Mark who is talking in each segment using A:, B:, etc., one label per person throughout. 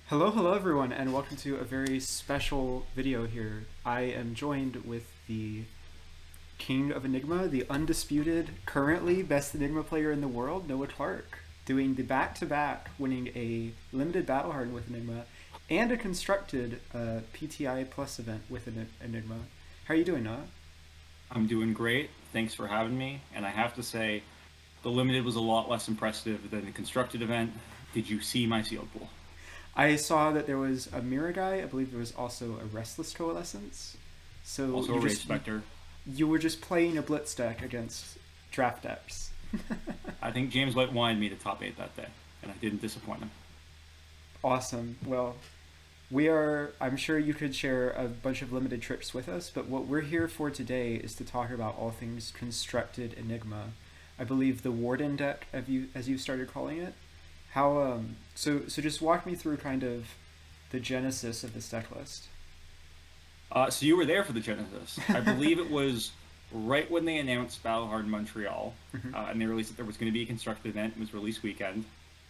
A: Hello everyone, and welcome to a very special video here. I am joined with the King of Enigma, the undisputed, currently best Enigma player in the world, Noah Clark, doing the back-to-back, winning a limited battle hardened with Enigma, and a constructed PTI Plus event with Enigma. How are you doing, Noah?
B: I'm doing great. Thanks for having me. And I have to say, the limited was a lot less impressive than the constructed event. Did you see my sealed pool?
A: I saw that there was a Mirror Guy. I believe there was also a Restless Coalescence. So
B: Also a Rage Spectre.
A: you were just playing a Blitz deck against draft decks.
B: I think James White wanted me to top 8 that day, and I didn't disappoint him.
A: Awesome. Well, I'm sure you could share a bunch of limited trips with us, but what we're here for today is to talk about all things constructed Enigma. I believe the Warden deck, as you started calling it. So just walk me through kind of the genesis of this deck list.
B: So you were there for the Genesis. I believe it was right when they announced Battlehard Montreal, and they released that there was going to be a constructed event. It was release weekend.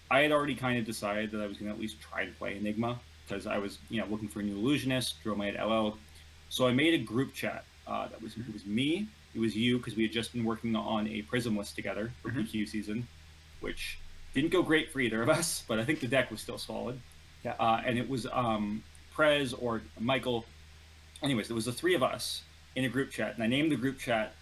B: I had already kind of decided that I was going to at least try to play Enigma because I was, looking for a new illusionist, drove my head LL. So I made a group chat. It was me, it was you, because we had just been working on a Prism list together for PQ season, which didn't go great for either of us, but I think the deck was still solid.
A: Yeah.
B: And it was Prez or Michael. Anyways, there was the three of us in a group chat, and I named the group chat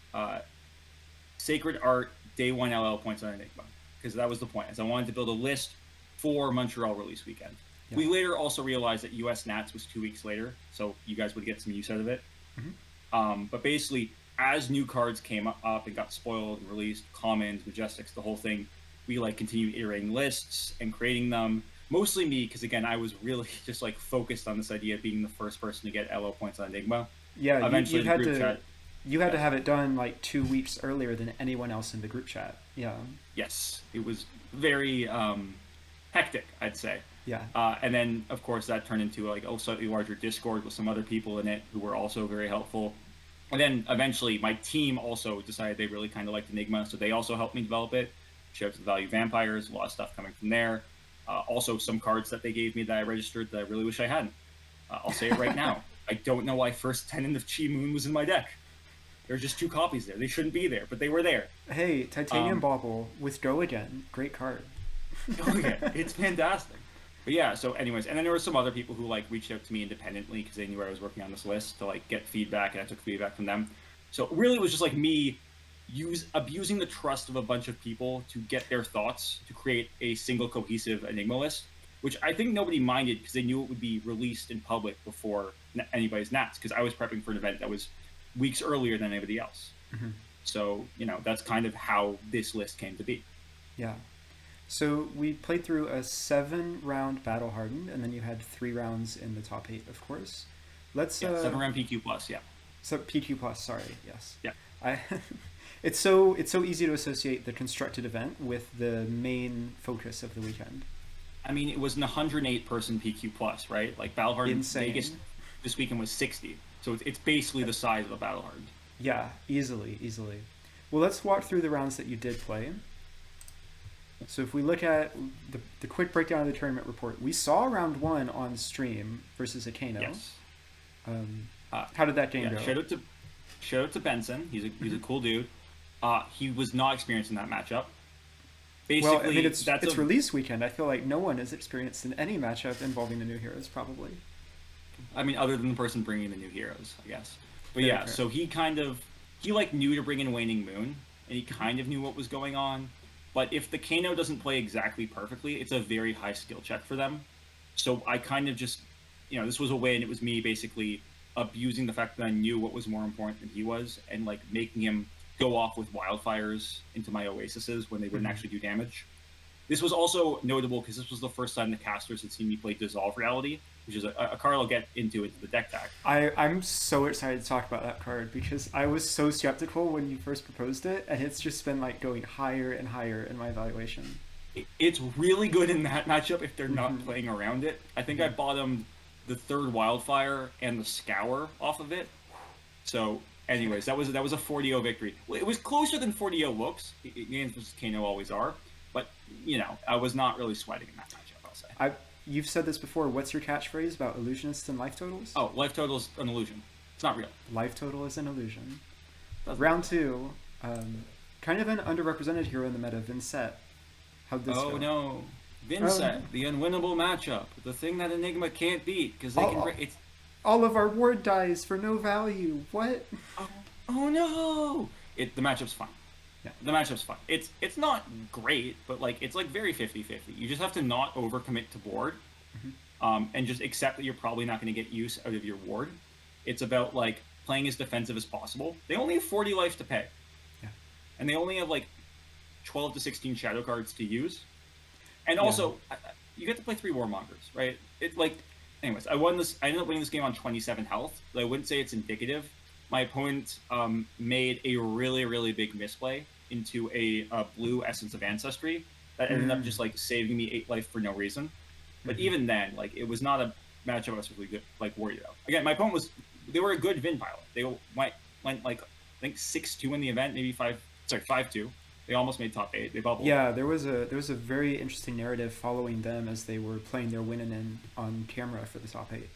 B: Sacred Art Day One LL Points on Enigma because that was the point. As I wanted to build a list for Montreal release weekend.
A: Yeah.
B: We later also realized that US Nats was 2 weeks later, so you guys would get some use out of it. But basically, as new cards came up and got spoiled and released, commons, majestics, the whole thing, we continued iterating lists and creating them. Mostly me, because again, I was really just focused on this idea of being the first person to get LO points on Enigma.
A: Yeah,
B: Eventually, the group chat.
A: you had to have it done like 2 weeks earlier than anyone else in the group chat. Yeah.
B: Yes, it was very hectic, I'd say.
A: Yeah.
B: And then, of course, that turned into a slightly larger Discord with some other people in it who were also very helpful. And then eventually, my team also decided they really kind of liked Enigma, so they also helped me develop it. Shout out to the Value Vampires, a lot of stuff coming from there. Also, some cards that they gave me that I registered that I really wish I hadn't. I'll say it right now. I don't know why First Tenant of Chi Moon was in my deck. There are just two copies there. They shouldn't be there, but they were there.
A: Hey, Titanium Bauble with Go Again. Great card.
B: Oh yeah, it's fantastic. But yeah, so anyways, and then there were some other people who reached out to me independently because they knew I was working on this list to get feedback, and I took feedback from them. So really, it was just me abusing the trust of a bunch of people to get their thoughts to create a single cohesive Enigma list, which I think nobody minded because they knew it would be released in public before anybody's Nats, because I was prepping for an event that was weeks earlier than anybody else. So, that's kind of how this list came to be.
A: Yeah. So we played through a 7-round battle hardened, and then you had 3 rounds in the top 8, of course. Let's
B: 7-round PQ plus, yeah.
A: So PQ plus, sorry, yes.
B: Yeah.
A: I it's so easy to associate the constructed event with the main focus of the weekend.
B: I mean, it was an 108-person PQ plus, right? Battle Hardened Vegas this weekend was 60, so it's basically the size of the Battle Hardened.
A: Yeah, easily. Well, let's walk through the rounds that you did play. So if we look at the quick breakdown of the tournament report, we saw round 1 on stream versus Akano.
B: Yes.
A: How did that game go?
B: Shout out to Benson. He's a cool dude. He was not experienced in that matchup. Basically,
A: well, I mean, it's release weekend. I feel like no one is experienced in any matchup involving the new heroes, probably.
B: I mean, other than the person bringing the new heroes, I guess. But yeah, so he knew to bring in Waning Moon, and he kind of knew what was going on. But if the Kano doesn't play exactly perfectly, it's a very high skill check for them. So I kind of just, this was a way, and it was me basically abusing the fact that I knew what was more important than he was, and making him go off with wildfires into my oases when they wouldn't actually do damage. This was also notable because this was the first time the casters had seen me play Dissolve Reality, which is a card I'll get into the deck tag.
A: I'm so excited to talk about that card because I was so skeptical when you first proposed it, and it's just been going higher and higher in my evaluation.
B: It's really good in that matchup if they're not playing around it. I think I bottomed the 3rd Wildfire and the Scour off of it. So anyways, that was a 4-0 victory. It was closer than 4-0 looks. Games versus Kano always are. But, I was not really sweating in that matchup, I'll say.
A: you've said this before. What's your catchphrase about illusionists and life totals?
B: Oh, life total is an illusion. It's not real.
A: Life total is an illusion.
B: Doesn't
A: Round 2, kind of an underrepresented hero in the meta, Vincent. How'd this go?
B: Oh no, Vincent, the unwinnable matchup, the thing that Enigma can't beat because they can. It's
A: all of our ward dies for no value. What?
B: oh no! The matchup's fine.
A: Yeah.
B: The matchup's fine. It's not great, but like it's like very 50-50. You just have to not overcommit to board, and just accept that you're probably not going to get use out of your ward. It's about like playing as defensive as possible. They only have 40 life to pay, and they only have like 12 to 16 shadow cards to use, and also you get to play 3 warmongers, right? It like, anyways, I ended up winning this game on 27 health. But I wouldn't say it's indicative. My opponent made a really, really big misplay into a blue Essence of Ancestry that ended up just like saving me 8 life for no reason. But even then, like it was not a matchup I was really good, like worried about. Again, my opponent they were a good Vin pilot. They went like I think 6-2 in the event, maybe 5-2. They almost made top 8. They bubbled.
A: Yeah, there was a very interesting narrative following them as they were playing their Winnanen on camera for the top 8.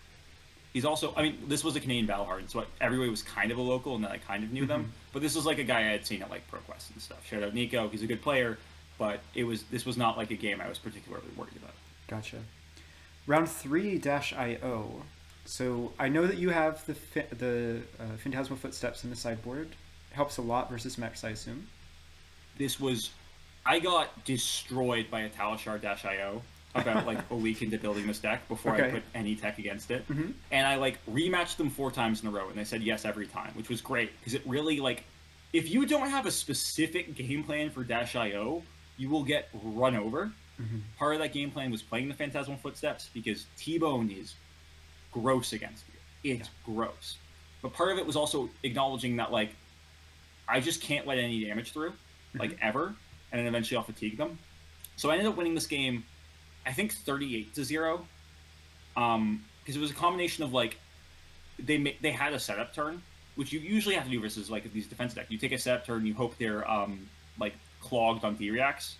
B: He's also, I mean, this was a Canadian battle hardened, so everybody was kind of a local, and then I kind of knew them. But this was like a guy I had seen at like ProQuest and stuff. Shout out Nico, he's a good player, but this was not like a game I was particularly worried about.
A: Gotcha. Round 3-IO. So I know that you have the Phantasmal Footsteps in the sideboard. Helps a lot versus Mex, I assume.
B: I got destroyed by a Talishar-IO about like a week into building this deck before I put any tech against it. And I like rematched them 4 times in a row, and they said yes every time, which was great because it really like, if you don't have a specific game plan for -IO, you will get run over. Part of that game plan was playing the Phantasmal Footsteps because T-Bone is gross against you. It's gross. But part of it was also acknowledging that like, I just can't let any damage through, like ever, and then eventually I'll fatigue them. So I ended up winning this game, I think 38-0, because it was a combination of like they had a setup turn, which you usually have to do versus like these defense decks. You take a setup turn, you hope they're like clogged on D-reacts,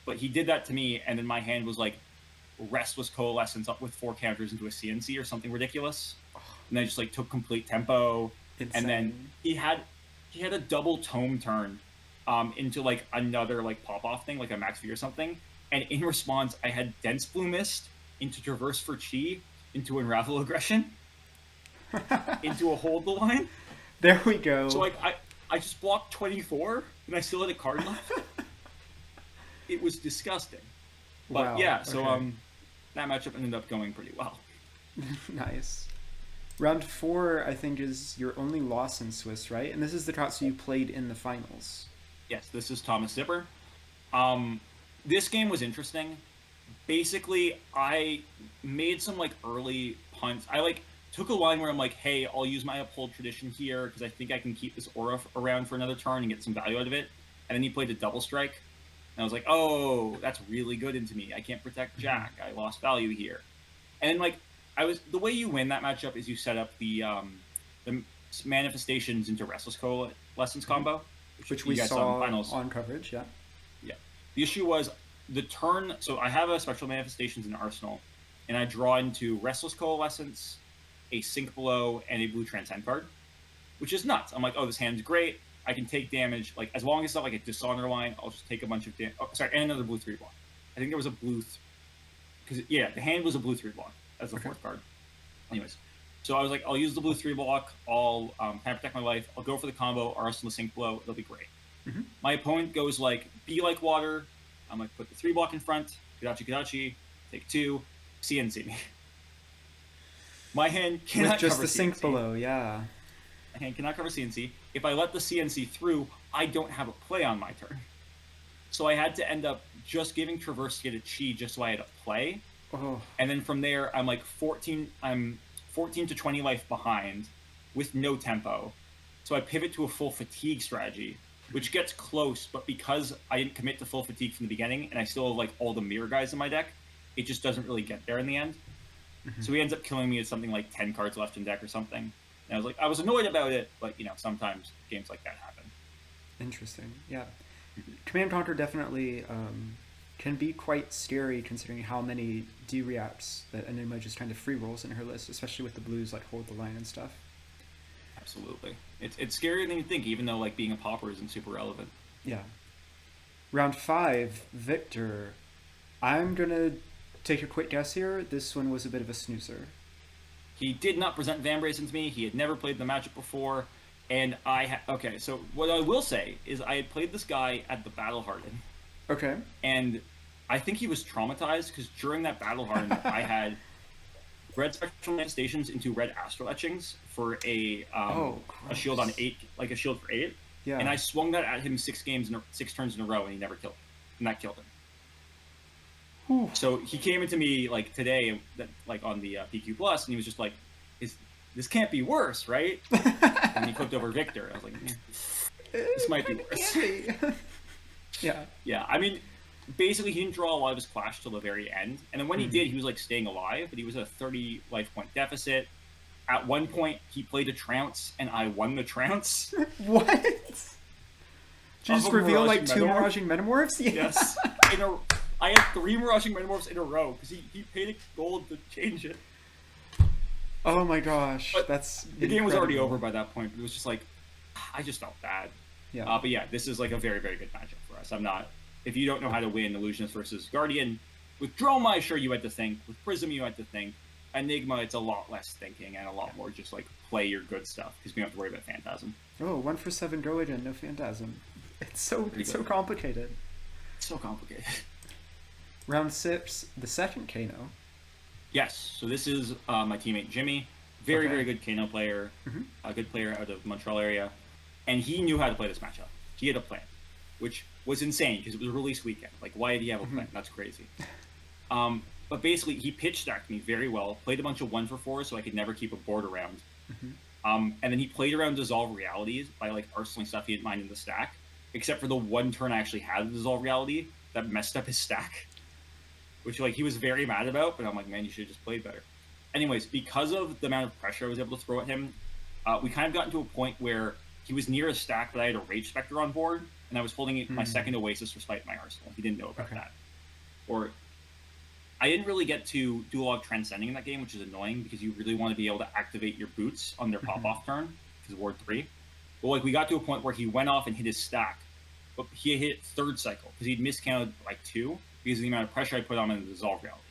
B: but he did that to me, and then my hand was like Restless Coalescence up with 4 counters into a CNC or something ridiculous, and I just like took complete tempo.
A: Insane.
B: And then he had a double tome turn into like another like pop-off thing, like a Max V or something. And in response, I had Dense Blue Mist into Traverse for Chi, into Unravel Aggression, into a Hold the Line.
A: There we go.
B: So like I just blocked 24, and I still had a card left. It was disgusting. But
A: wow.
B: yeah, so that matchup ended up going pretty well.
A: Nice. Round 4, I think, is your only loss in Swiss, right? And this is the Katsu you played in the finals.
B: Yes, this is Thomas Zipper. This game was interesting. Basically, I made some like early punts. I like took a line where I'm like, hey, I'll use my Uphold Tradition here because I think I can keep this aura around for another turn and get some value out of it. And then he played a double strike. And I was like, oh, that's really good into me. I can't protect Jack. I lost value here. And then like the way you win that matchup is you set up the manifestations into Restless Coalescence combo,
A: which we saw on coverage, yeah.
B: The issue was the turn, so I have a Spectral Manifestations in Arsenal, and I draw into Restless Coalescence, a Sink Below, and a blue Transcend card, which is nuts. I'm like, oh, this hand's great. I can take damage. Like, as long as it's not like a Dishonor line, I'll just take a bunch of damage. Oh, sorry, and another blue 3 block. I think there was a blue... Because, yeah, the hand was a blue 3 block as the 4th card. Anyways, so I was like, I'll use the blue 3 block. I'll kind of protect my life. I'll go for the combo, Arsenal Sink Below. It'll be great. My opponent goes like, be like water. I'm like, put the 3 block in front, Kadachi, take 2, CNC me. My hand cannot
A: with just
B: cover
A: the
B: CNC.
A: Sink Below, yeah.
B: My hand cannot cover CNC. If I let the CNC through, I don't have a play on my turn. So I had to end up just giving Traverse to get a Chi just so I had a play.
A: Oh.
B: And then from there, I'm 14 to 20 life behind with no tempo. So I pivot to a full fatigue strategy, which gets close, but because I didn't commit to full fatigue from the beginning, and I still have like all the mirror guys in my deck, it just doesn't really get there in the end. So he ends up killing me at something like 10 cards left in deck or something. And I was annoyed about it, but sometimes games like that happen.
A: Interesting, yeah. Command Conquer definitely can be quite scary considering how many D-reacts that Enigma just kind of free rolls in her list, especially with the blues like Hold the Line and stuff.
B: Absolutely. It's scarier than you think, even though like being a popper isn't super relevant.
A: Yeah. Round 5, Victor. I'm gonna take a quick guess here. This one was a bit of a snoozer.
B: He did not present Van Brazen to me. He had never played the matchup before. And okay, so what I will say is I had played this guy at the Battle Harden.
A: Okay.
B: And I think he was traumatized because during that Battle Harden, I had red spectral manifestations into red astral etchings for a shield on 8, like a shield for 8.
A: Yeah.
B: And I swung that at him 6 turns in a row, and he never killed me. And that killed him.
A: Whew.
B: So he came into me like today, like on the PQ Plus, and he was just like, this can't be worse, right?" And he clicked over Victor. I was like, "This might be worse."
A: Yeah.
B: Yeah. I mean, basically, he didn't draw a lot of his clash till the very end, and then when he did, he was like staying alive, but he was at a 30 life point deficit. At one point, he played a trounce, and I won the trounce.
A: What? Did you just reveal like 2 Miraging Metamorphs? Yeah.
B: Yes. I had 3 Miraging Metamorphs in a row because he paid a gold to change it.
A: Oh my gosh,
B: but
A: that's
B: the game was already over by that point. But it was just like, I just felt bad.
A: Yeah.
B: But yeah, this is like a very, very good matchup for us. If you don't know how to win Illusionist versus Guardian, with Droma, sure you had to think. With Prism, you had to think. Enigma, it's a lot less thinking and a lot more just like play your good stuff because we don't have to worry about Phantasm.
A: Oh, 1 for 7 go again, no Phantasm. It's so complicated.
B: It's so complicated.
A: Round 6, the second Kano.
B: Yes, so this is my teammate Jimmy. Very, very good Kano player. A good player out of Montreal area. And he knew how to play this matchup. He had a plan, which was insane because it was release weekend. Like, why did he have a plan? That's crazy. But basically, he pitch stacked me very well, played a bunch of 1-for-4 so I could never keep a board around. And then he played around Dissolve Realities by like arsenaling stuff he didn't mind in the stack, except for the one turn I actually had the Dissolve Reality that messed up his stack. Which like he was very mad about, but I'm like, man, you should have just played better. Anyways, because of the amount of pressure I was able to throw at him, we kind of got into a point where he was near a stack, but I had a Rage Spectre on board, and I was holding my second Oasis for Spite My Arsenal. He didn't know about that. Or I didn't really get to do a lot of transcending in that game, which is annoying because you really want to be able to activate your boots on their pop-off turn, because Ward 3. But like we got to a point where he went off and hit his stack, but he hit 3rd cycle because he'd miscounted like 2. Because of the amount of pressure I put on him in the Dissolve Reality.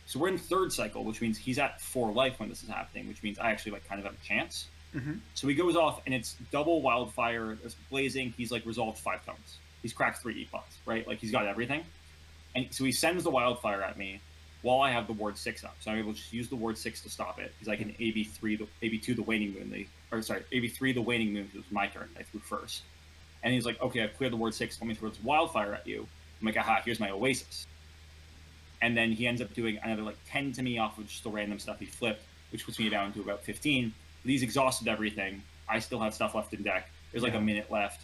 B: So we're in 3rd cycle, which means he's at 4 life when this is happening, which means I actually like kind of have a chance. So he goes off, and it's double Wildfire, it's blazing, he's like resolved 5 tones. He's cracked 3 epochs, right? Like he's got everything. And so he sends the Wildfire at me while I have the Ward 6 up. So I'm able to just use the Ward 6 to stop it, because I can AB2 the Waning Moon, AB3 the Waning Moon, because it was my turn, I threw first. And he's like, okay, I've cleared the Ward 6, let me throw this Wildfire at you. I'm like, aha, here's my Oasis. And then he ends up doing another like 10 to me off of just the random stuff he flipped, which puts me down to about 15. But he's exhausted everything. I still have stuff left in deck. There's like a minute left.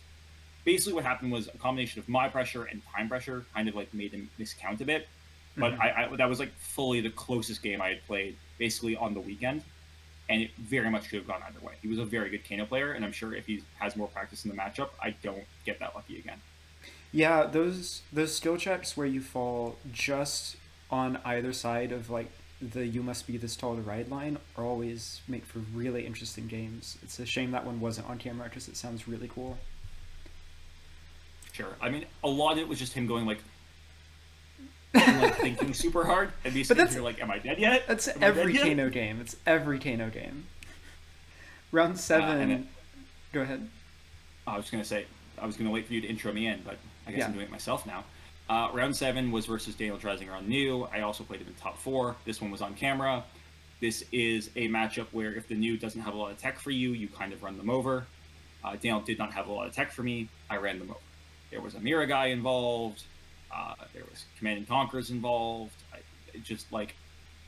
B: Basically what happened was a combination of my pressure and time pressure kind of like made him miscount a bit. But I that was like fully the closest game I had played basically on the weekend. And it very much could have gone either way. He was a very good Kano player, and I'm sure if he has more practice in the matchup, I don't get that lucky again.
A: Yeah, those skill checks where you fall just on either side of like the "you must be this tall to ride" line are always make for really interesting games. It's a shame that one wasn't on camera because it sounds really cool.
B: Sure. I mean, a lot of it was just him going like thinking super hard, and these things you're like, am I dead yet?
A: That's every Kano game. It's every Kano game. Round 7. Go ahead.
B: I was gonna wait for you to intro me in, but I guess I'm doing it myself now. Round 7 was versus Daniel Dresinger on New. I also played him in top 4. This one was on camera. This is a matchup where if the New doesn't have a lot of tech for you, you kind of run them over. Daniel did not have a lot of tech for me. I ran them over. There was a Mira guy involved. There was Command and Conquerors involved. Just like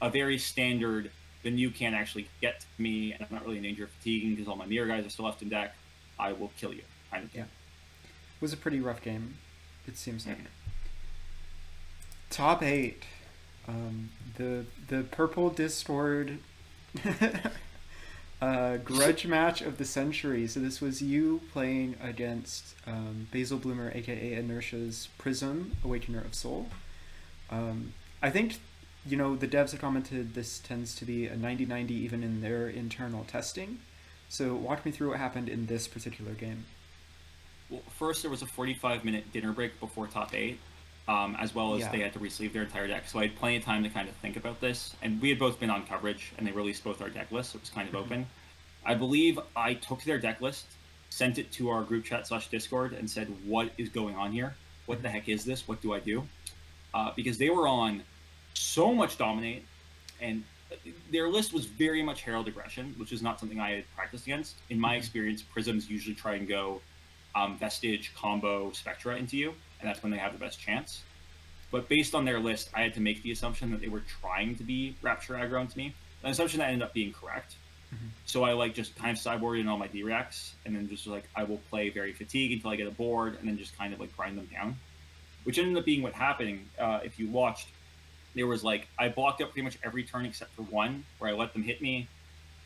B: a very standard, the New can't actually get to me, and I'm not really in danger of fatiguing because all my Mira guys are still left in deck. I will kill you. Kind of thing.
A: It was a pretty rough game, it seems like. Top 8. The purple Discord grudge match of the century. So this was you playing against Basil Bloomer, aka Inertia's Prism, Awakener of Soul. I think, the devs have commented this tends to be a 90-90 even in their internal testing. So walk me through what happened in this particular game.
B: Well, first there was a 45-minute dinner break before top eight, as well as
A: Yeah.
B: they had to resleeve their entire deck. So I had plenty of time to kind of think about this, and we had both been on coverage, and they released both our deck lists. So it was kind of
A: Hmm.
B: open. I believe I took their deck list, sent it to our group chat / Discord, and said, "What is going on here? What
A: Hmm.
B: the heck is this? What do I do?" Because they were on so much dominate, and their list was very much Herald Aggression, which is not something I had practiced against. In my
A: Hmm.
B: experience, Prisms usually try and go Vestige, Combo, Spectra into you, and that's when they have the best chance. But based on their list, I had to make the assumption that they were trying to be Rapture aggro into me, an assumption that ended up being correct.
A: Hmm.
B: So I like just kind of sideboarded in all my D-Rex, and then just like I will play very fatigue until I get a board, and then just kind of like grind them down, which ended up being what happened. If you watched, there was like I blocked up pretty much every turn except for one, where I let them hit me,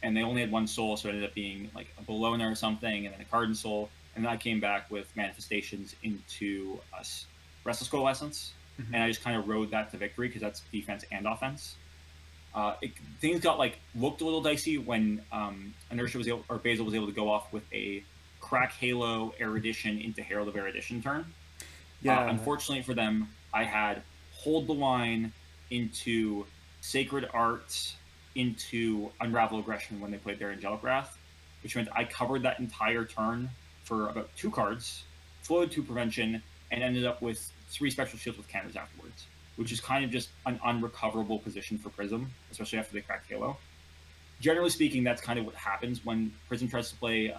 B: and they only had one soul, so it ended up being like a Bologna or something, and then a Cardin Soul, and then I came back with manifestations into us Restless Coalescence,
A: Hmm.
B: and I just kind of rode that to victory because that's defense and offense. Things got like looked a little dicey when Inertia was able, or Basil was able to go off with a Crack Halo Erudition into Herald of Erudition turn.
A: Yeah.
B: Unfortunately for them, I had Hold the Line into Sacred Arts into Unravel Aggression when they played their Angelic Wrath, which meant I covered that entire turn for about 2 cards, flowed to Prevention, and ended up with 3 Spectral Shields with counters afterwards, which is kind of just an unrecoverable position for Prism, especially after they cracked Halo. Generally speaking, that's kind of what happens when Prism tries to play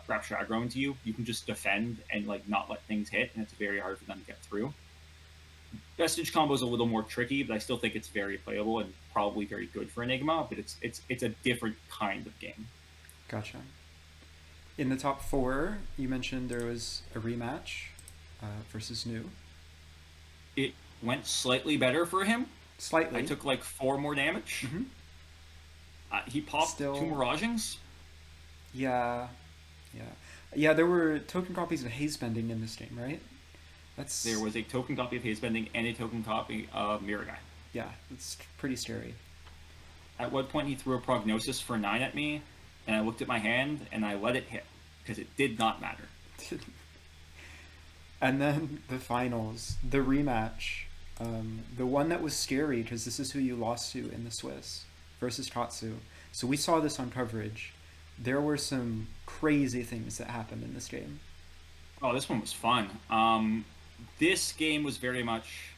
B: Rapture aggro into you. You can just defend and like not let things hit, and it's very hard for them to get through. Vestige combo is a little more tricky, but I still think it's very playable and probably very good for Enigma. But it's a different kind of game.
A: Gotcha. In the top four, you mentioned there was a rematch versus New.
B: It went slightly better for him. I
A: Slightly.
B: took like 4 more damage.
A: Hmm.
B: He popped 2
A: Still,
B: Miragings.
A: yeah, yeah, yeah. There were token copies of Haze Bending in this game, right?
B: There
A: That's
B: was a token copy of Haze Bending and a token copy of Mirror Guy.
A: yeah, it's pretty scary.
B: At one point, he threw a Prognosis for 9 at me, and I looked at my hand and I let it hit because it did not matter.
A: And then the finals, the rematch, the one that was scary because this is who you lost to in the Swiss versus Tatsu. So we saw this on coverage. There were some crazy things that happened in this game.
B: Oh, this one was fun. This game was very much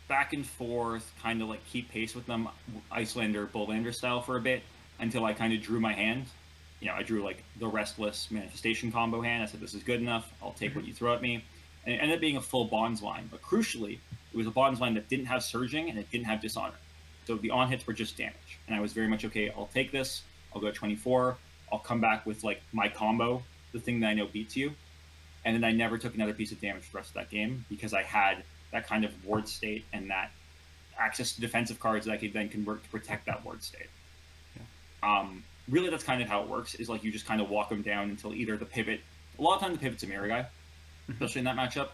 B: back and forth, kind of like keep pace with them, Icelander, Bullander style for a bit until I kind of drew my hand. I drew like the Restless Manifestation combo hand. I said, this is good enough. I'll take what you throw at me. And it ended up being a full Bonds line. But crucially, it was a Bonds line that didn't have Surging and it didn't have Dishonor. So the on hits were just damage. And I was very much, okay, I'll take this. I'll go 24. I'll come back with like my combo, the thing that I know beats you, and then I never took another piece of damage for the rest of that game because I had that kind of ward state and that access to defensive cards that I could then convert to protect that ward state.
A: Yeah.
B: Really, that's kind of how it works. Is like you just kind of walk them down until either the pivot. A lot of times the pivot's a mirror guy,
A: Hmm.
B: especially in that matchup.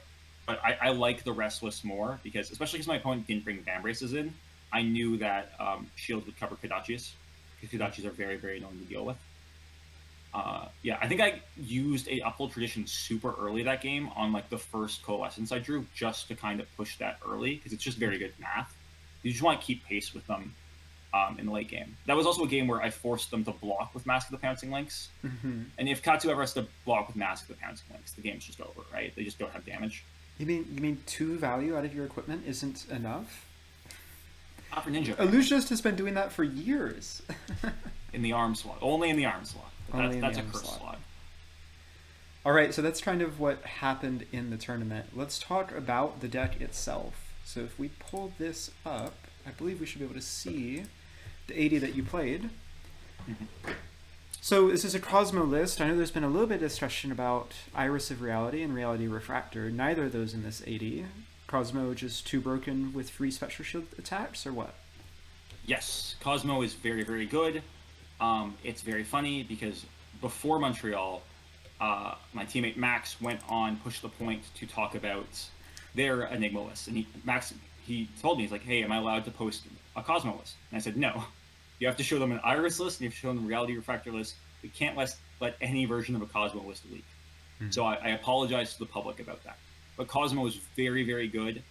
B: But I like the restless more because, especially because my opponent didn't bring Van Braces in, I knew that Shield would cover Kodachis because
A: Yeah.
B: Kodachis are very, very annoying to deal with. Yeah, I think I used a Uphold Tradition super early that game on like the first Coalescence I drew just to kind of push that early because it's just very good math. You just want to keep pace with them in the late game. That was also a game where I forced them to block with Mask of the Pouncing Lynx.
A: Hmm.
B: And if Katsu ever has to block with Mask of the Pouncing Lynx, the game's just over, right? They just don't have damage.
A: You mean two value out of your equipment isn't enough?
B: Not for Ninja.
A: Illusionist has been doing that for years.
B: In the arm slot. Only in the arm slot.
A: Only in
B: That's
A: the
B: a
A: arm
B: curse
A: slot.
B: slot.
A: All right, so that's kind of what happened in the tournament. Let's talk about the deck itself. So if we pull this up, I believe we should be able to see the 80 that you played.
B: Mm-hmm.
A: So this is a Cosmo list. I know there's been a little bit of discussion about Iris of Reality and Reality Refractor. Neither of those in this 80. Cosmo just too broken with free Spectral Shield attacks, or what?
B: Yes, Cosmo is very, very good. It's very funny because before Montreal, my teammate Max went on Push the Point to talk about their Enigma list. And Max he told me, he's like, hey, am I allowed to post a Cosmo list? And I said, no. You have to show them an Iris list, and you have to show them a Reality Refractor list. We can't let any version of a Cosmo list leak. So I apologize to the public about that. But Cosmo is very, very good.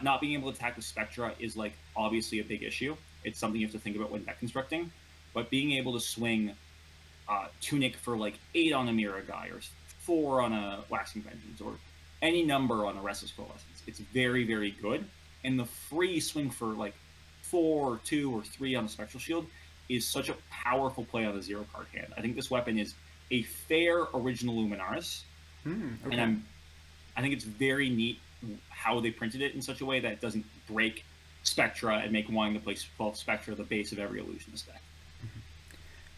B: Not being able to attack with Spectra is like obviously a big issue. It's something you have to think about when deck constructing. But being able to swing Tunic for like 8 on a Mira Guy or 4 on a Waxing Vengeance or any number on a Restless Coalescence, it's very, very good. And the free swing for like 4 or 2 or 3 on the Spectral Shield is such a powerful play on a 0 card hand. I think this weapon is a fair original Luminaris,
A: Okay.
B: and I think it's very neat how they printed it in such a way that it doesn't break Spectra and make wanting to play 12 Spectra the base of every Illusionist deck.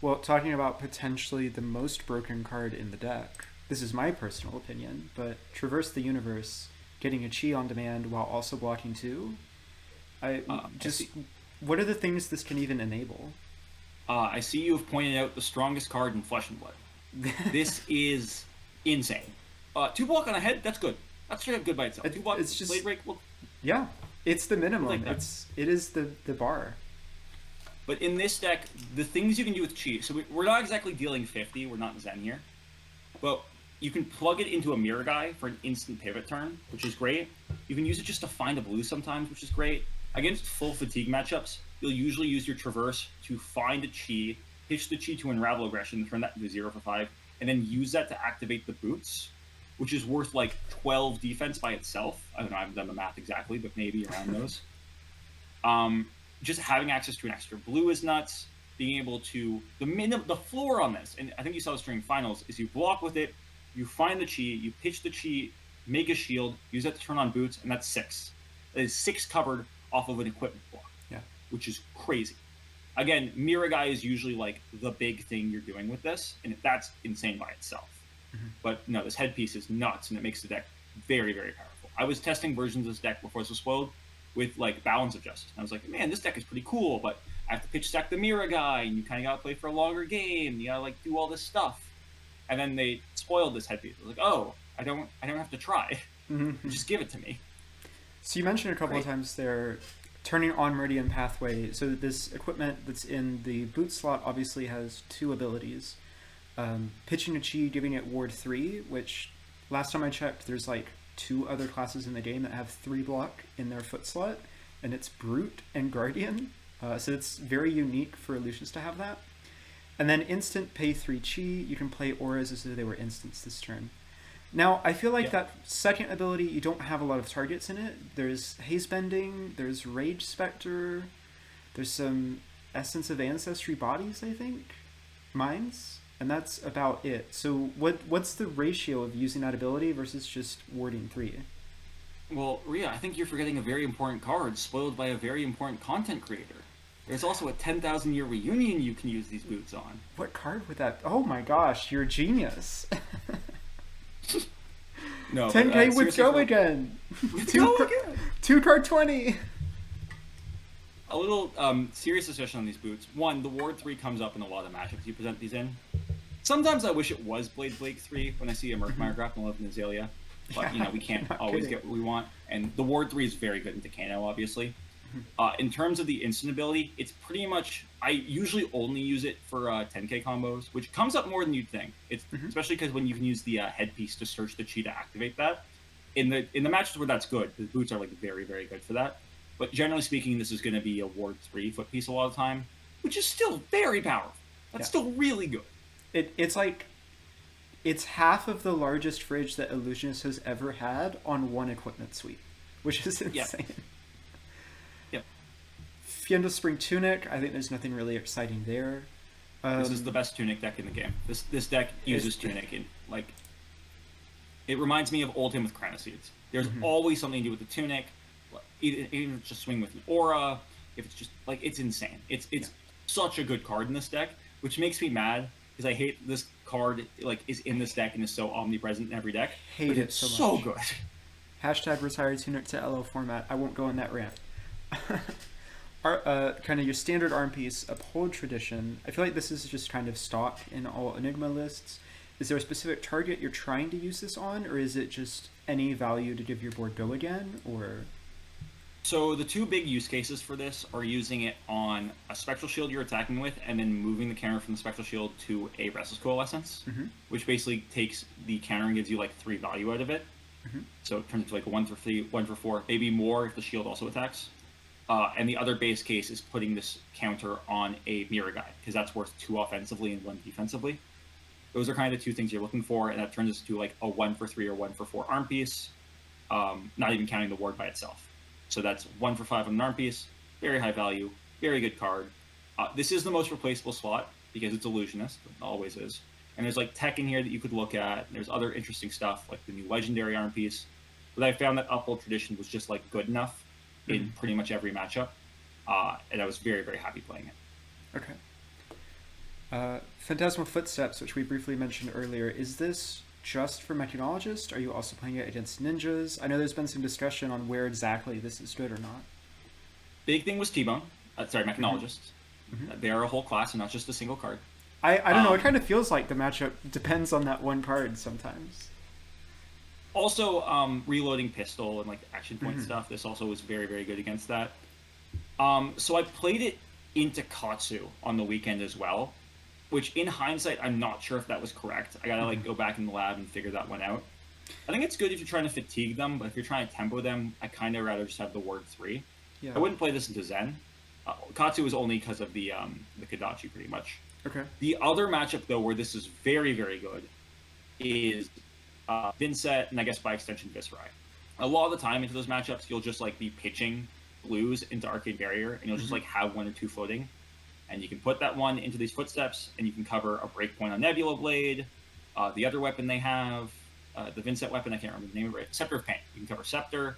A: Well, talking about potentially the most broken card in the deck, this is my personal opinion, but Traverse the Universe, getting a Chi on demand while also blocking 2, what are the things this can even enable?
B: I see you have pointed out the strongest card in Flesh and Blood. This is insane. 2 block on a head, that's good. That's straight up good by itself. 2 block,
A: it's just
B: Blade Break, well,
A: yeah, it's the minimum.
B: like
A: It is the bar.
B: But in this deck, the things you can do with Chi, so we're not exactly dealing 50, we're not Zen here, but you can plug it into a Mirror Guy for an instant pivot turn, which is great. You can use it just to find a blue sometimes, which is great. Against full fatigue matchups, you'll usually use your Traverse to find a Chi, pitch the Chi to Unravel Aggression, turn that into 0 for 5, and then use that to activate the boots, which is worth like 12 defense by itself. I don't know, I haven't done the math exactly, but maybe around those. Just having access to an extra blue is nuts. Being able to the floor on this, and I think you saw this during finals, is you block with it, you find the Chi, you pitch the Chi, make a shield, use that to turn on boots, and that's 6. That is 6 covered off of an equipment block.
A: Yeah.
B: Which is crazy. Again, Mirror Guy is usually like the big thing you're doing with this, and that's insane by itself. But no, this headpiece is nuts, and it makes the deck very, very powerful. I was testing versions of this deck before this was spoiled with like Balance of Justice. And I was like, man, this deck is pretty cool, but I have to pitch stack the Mirror Guy, and you kind of got to play for a longer game. You got to like do all this stuff. And then they spoiled this headpiece. I was like, oh, I don't have to try. Just give it to me.
A: So you mentioned a couple of times there, turning on Meridian Pathway. So this equipment that's in the boot slot obviously has 2 abilities. Pitching a Chi, giving it Ward 3, which last time I checked, there's like 2 other classes in the game that have 3 block in their foot slot, and it's Brute and Guardian. So it's very unique for Illusions to have that. And then instant pay 3 Chi, you can play auras as though they were instants this turn. Now, I feel like that second ability, you don't have a lot of targets in it. There's Haze Bending, there's Rage Spectre, there's some Essence of Ancestry bodies, I think, Mines, and that's about it. So what's the ratio of using that ability versus just warding 3?
B: Well, Rhea, I think you're forgetting a very important card, spoiled by a very important content creator. There's also a 10,000-year reunion you can use these boots on.
A: What card would that... Oh my gosh, you're a genius.
B: No,
A: 10k with Go Again.
B: Go Again.
A: 2 card 20.
B: A little serious discussion on these boots. 1, the Ward 3 comes up in a lot of matchups you present these in. Sometimes I wish it was Blade 3 when I see a Murkmire Grapple 11 Azalea. But, you know, we can't always get what we want. And the Ward 3 is very good in Decano, obviously. In terms of the instant ability, it's pretty much... I usually only use it for 10k combos, which comes up more than you'd think. It's especially because when you can use the headpiece to search the Chi to activate that. In the matches where that's good, the boots are like very, very good for that. But generally speaking, this is going to be a Ward 3 foot piece a lot of the time, which is still very powerful. That's still really good.
A: It's like... It's half of the largest fridge that Illusionist has ever had on one equipment suite, which is insane.
B: Yep.
A: Fienda Spring Tunic, I think there's nothing really exciting there.
B: This is the best Tunic deck in the game. This deck uses Tunic in, like... It reminds me of Oldhim with Chronoseeds. There's always something to do with the Tunic. Even if it's just swing with an aura, if it's just... Like, it's insane. It's such a good card in this deck, which makes me mad, because I hate this card, like, is in this deck and is so omnipresent in every deck.
A: Hate it so much.
B: So good.
A: Hashtag retire Tunic to LO format. I won't go on that rant. Kind of your standard arm piece, Uphold Tradition. I feel like this is just kind of stock in all Enigma lists. Is there a specific target you're trying to use this on, or is it just any value to give your board Go Again, or...
B: So the two big use cases for this are using it on a spectral shield you're attacking with, and then moving the counter from the spectral shield to a restless coalescence, which basically takes the counter and gives you like 3 value out of it. So it turns into like a 1 for 3, 1 for 4, maybe more if the shield also attacks. And the other base case is putting this counter on a mirror guy, because that's worth 2 offensively and 1 defensively. Those are kind of the two things you're looking for, and that turns us to like a 1 for 3 or 1 for 4 arm piece, not even counting the ward by itself. So that's 1 for 5 on an arm piece, very high value, very good card. This is the most replaceable slot because it's Illusionist, it always is. And there's like tech in here that you could look at. And there's other interesting stuff like the new Legendary arm piece. But I found that Uphold Tradition was just like good enough in pretty much every matchup, and I was very, very happy playing it.
A: Okay. Phantasmal Footsteps, which we briefly mentioned earlier, is this just for Mechanologist? Are you also playing it against ninjas? I know there's been some discussion on where exactly this is good or not.
B: Big thing was T-Bone. Mechanologist. They are a whole class and not just a single card.
A: I don't know, it kind of feels like the matchup depends on that one card sometimes.
B: Also, reloading pistol and like action point stuff, this also was very, very good against that. So I played it into Katsu on the weekend as well, which in hindsight, I'm not sure if that was correct. I gotta like go back in the lab and figure that one out. I think it's good if you're trying to fatigue them, but if you're trying to tempo them, I kind of rather just have the ward 3. Yeah. I wouldn't play this into Zen. Katsu was only because of the Kodachi, pretty much.
A: Okay.
B: The other matchup, though, where this is very, very good is Vincent and I guess by extension Viscerai. A lot of the time into those matchups, you'll just like be pitching blues into Arcane Barrier, and you'll just like have 1 or 2 floating. And you can put that one into these footsteps, and you can cover a breakpoint on Nebula Blade. The other weapon they have, the Vincent weapon, I can't remember the name of it, Scepter of Pain. You can cover Scepter,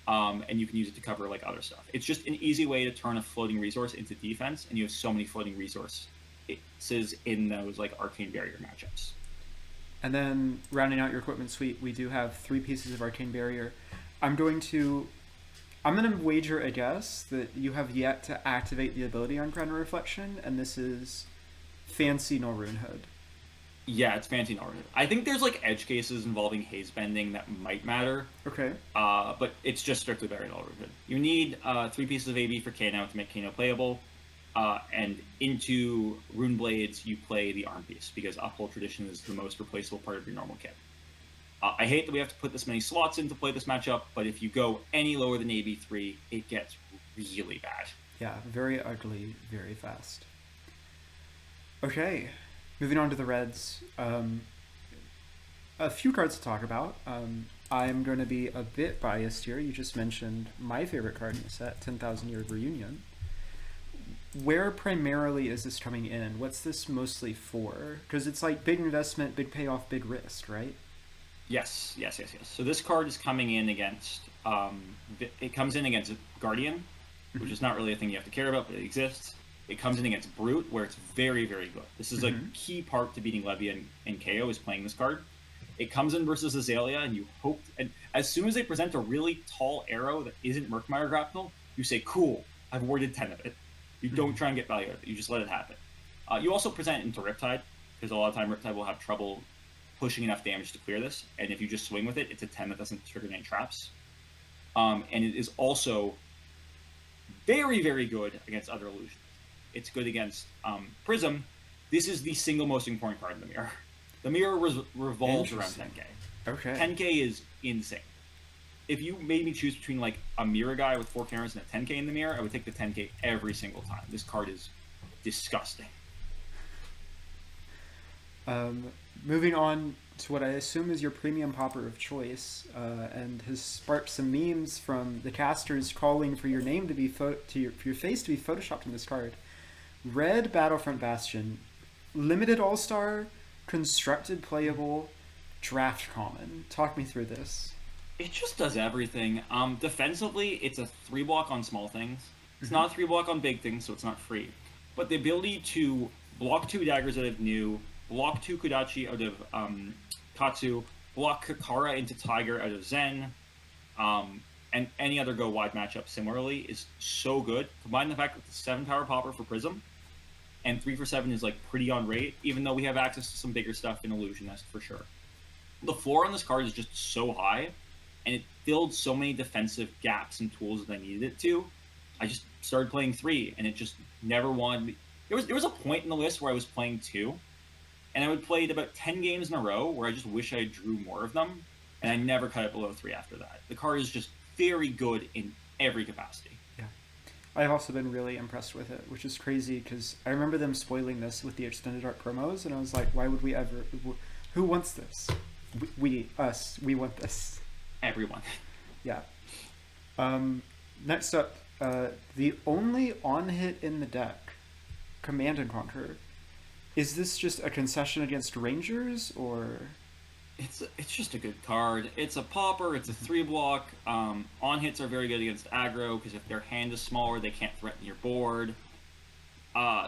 B: and you can use it to cover like other stuff. It's just an easy way to turn a floating resource into defense, and you have so many floating resources in those like Arcane Barrier matchups.
A: And then rounding out your equipment suite, we do have 3 pieces of Arcane Barrier. I'm going to wager a guess that you have yet to activate the ability on Chrono Reflection, and this is Fancy Norrune Hood.
B: Yeah, it's Fancy Norrune Hood. I think there's like edge cases involving haze bending that might matter.
A: Okay.
B: But it's just strictly Barrier Norrune Hood. You need 3 pieces of AB for Kano to make Kano playable. And into Rune Blades, you play the arm piece, because Uphold Tradition is the most replaceable part of your normal kit. I hate that we have to put this many slots in to play this matchup, but if you go any lower than AB3, it gets really bad.
A: Yeah, very ugly, very fast. Okay, moving on to the Reds. A few cards to talk about. I'm going to be a bit biased here. You just mentioned my favorite card in the set, 10,000 Year Reunion. Where primarily is this coming in? What's this mostly for? Because it's like big investment, big payoff, big risk, right?
B: Yes. So this card is coming in against, it comes in against Guardian, which is not really a thing you have to care about, but it exists. It comes in against Brute, where it's very, very good. This is a key part to beating Levy and KO is playing this card. It comes in versus Azalea, and you hope, and as soon as they present a really tall arrow that isn't Murkmire Grapnel, you say, cool, I've warded 10 of it. You don't try and get value out of it, you just let it happen. You also present it into Riptide, because a lot of time Riptide will have trouble pushing enough damage to clear this, and if you just swing with it, it's a 10 that doesn't trigger any traps. And it is also very, very good against other illusions. It's good against Prism. This is the single most important card in the mirror. The mirror revolves around 10k.
A: Okay.
B: 10k is insane. If you made me choose between like a mirror guy with 4 cameras and a 10k in the mirror, I would take the 10k every single time. This card is disgusting.
A: Moving on to what I assume is your premium popper of choice, and has sparked some memes from the casters calling for your name to be for your face to be photoshopped in this card. Red Battlefront Bastion, limited all-star, constructed playable, draft common. Talk me through this.
B: It just does everything. Defensively, it's a 3-block on small things. It's not a 3-block on big things, so it's not free. But the ability to block 2 daggers out of New, block 2 Kodachi out of Katsu, block Kakara into Tiger out of Zen, and any other go wide matchup similarly is so good. Combine the fact with the 7 power popper for Prism, and 3 for 7 is like pretty on rate, even though we have access to some bigger stuff in Illusionist for sure. The floor on this card is just so high and it filled so many defensive gaps and tools that I needed it to. I just started playing 3, and it just never wanted me. There was a point in the list where I was playing 2, and I would play it about 10 games in a row where I just wish I drew more of them, and I never cut it below 3 after that. The card is just very good in every capacity.
A: Yeah. I've also been really impressed with it, which is crazy because I remember them spoiling this with the extended art promos, and I was like, why would we ever? Who wants this? Us, we want this.
B: Everyone.
A: Yeah. Next up, the only on hit in the deck, Command and Conquer. Is this just a concession against Rangers, or?
B: It's just a good card. It's a popper. It's a 3-block. On hits are very good against aggro because if their hand is smaller, they can't threaten your board.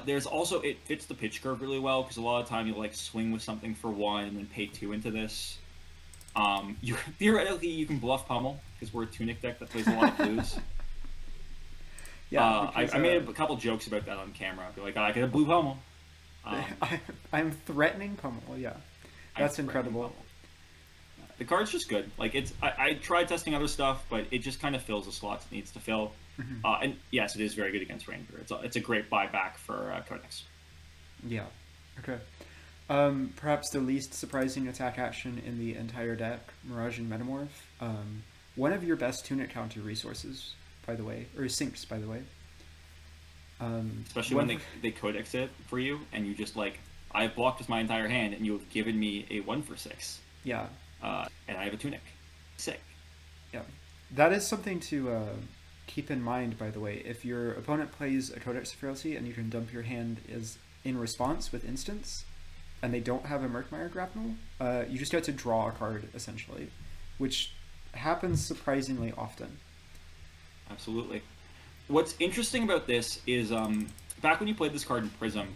B: There's also, it fits the pitch curve really well because a lot of time you'll like swing with something for 1 and then pay 2 into this. Theoretically you can bluff Pummel because we're a Tunic deck that plays a lot of blues.
A: Yeah,
B: I made a couple jokes about that on camera. I'd be like, I get a blue Pummel.
A: I'm threatening Pummel. Yeah, that's incredible.
B: The card's just good. Like I tried testing other stuff, but it just kind of fills the slots it needs to fill. Mm-hmm. And yes, it is very good against Ranger. It's a great buyback for Codex.
A: Yeah. Okay. Perhaps the least surprising attack action in the entire deck, Miraging Metamorph. One of your best Tunic counter resources, by the way, or sinks, by the way.
B: Especially when they Codex it for you, and you just like, I've blocked with my entire hand, and you have given me a 1/6.
A: Yeah.
B: And I have a Tunic. Sick.
A: Yeah. That is something to keep in mind, by the way. If your opponent plays a Codex of Frailty and you can dump your hand is in response with instants, and they don't have a Murkmire Grapnel, you just get to draw a card, essentially, which happens surprisingly often.
B: Absolutely. What's interesting about this is, back when you played this card in Prism,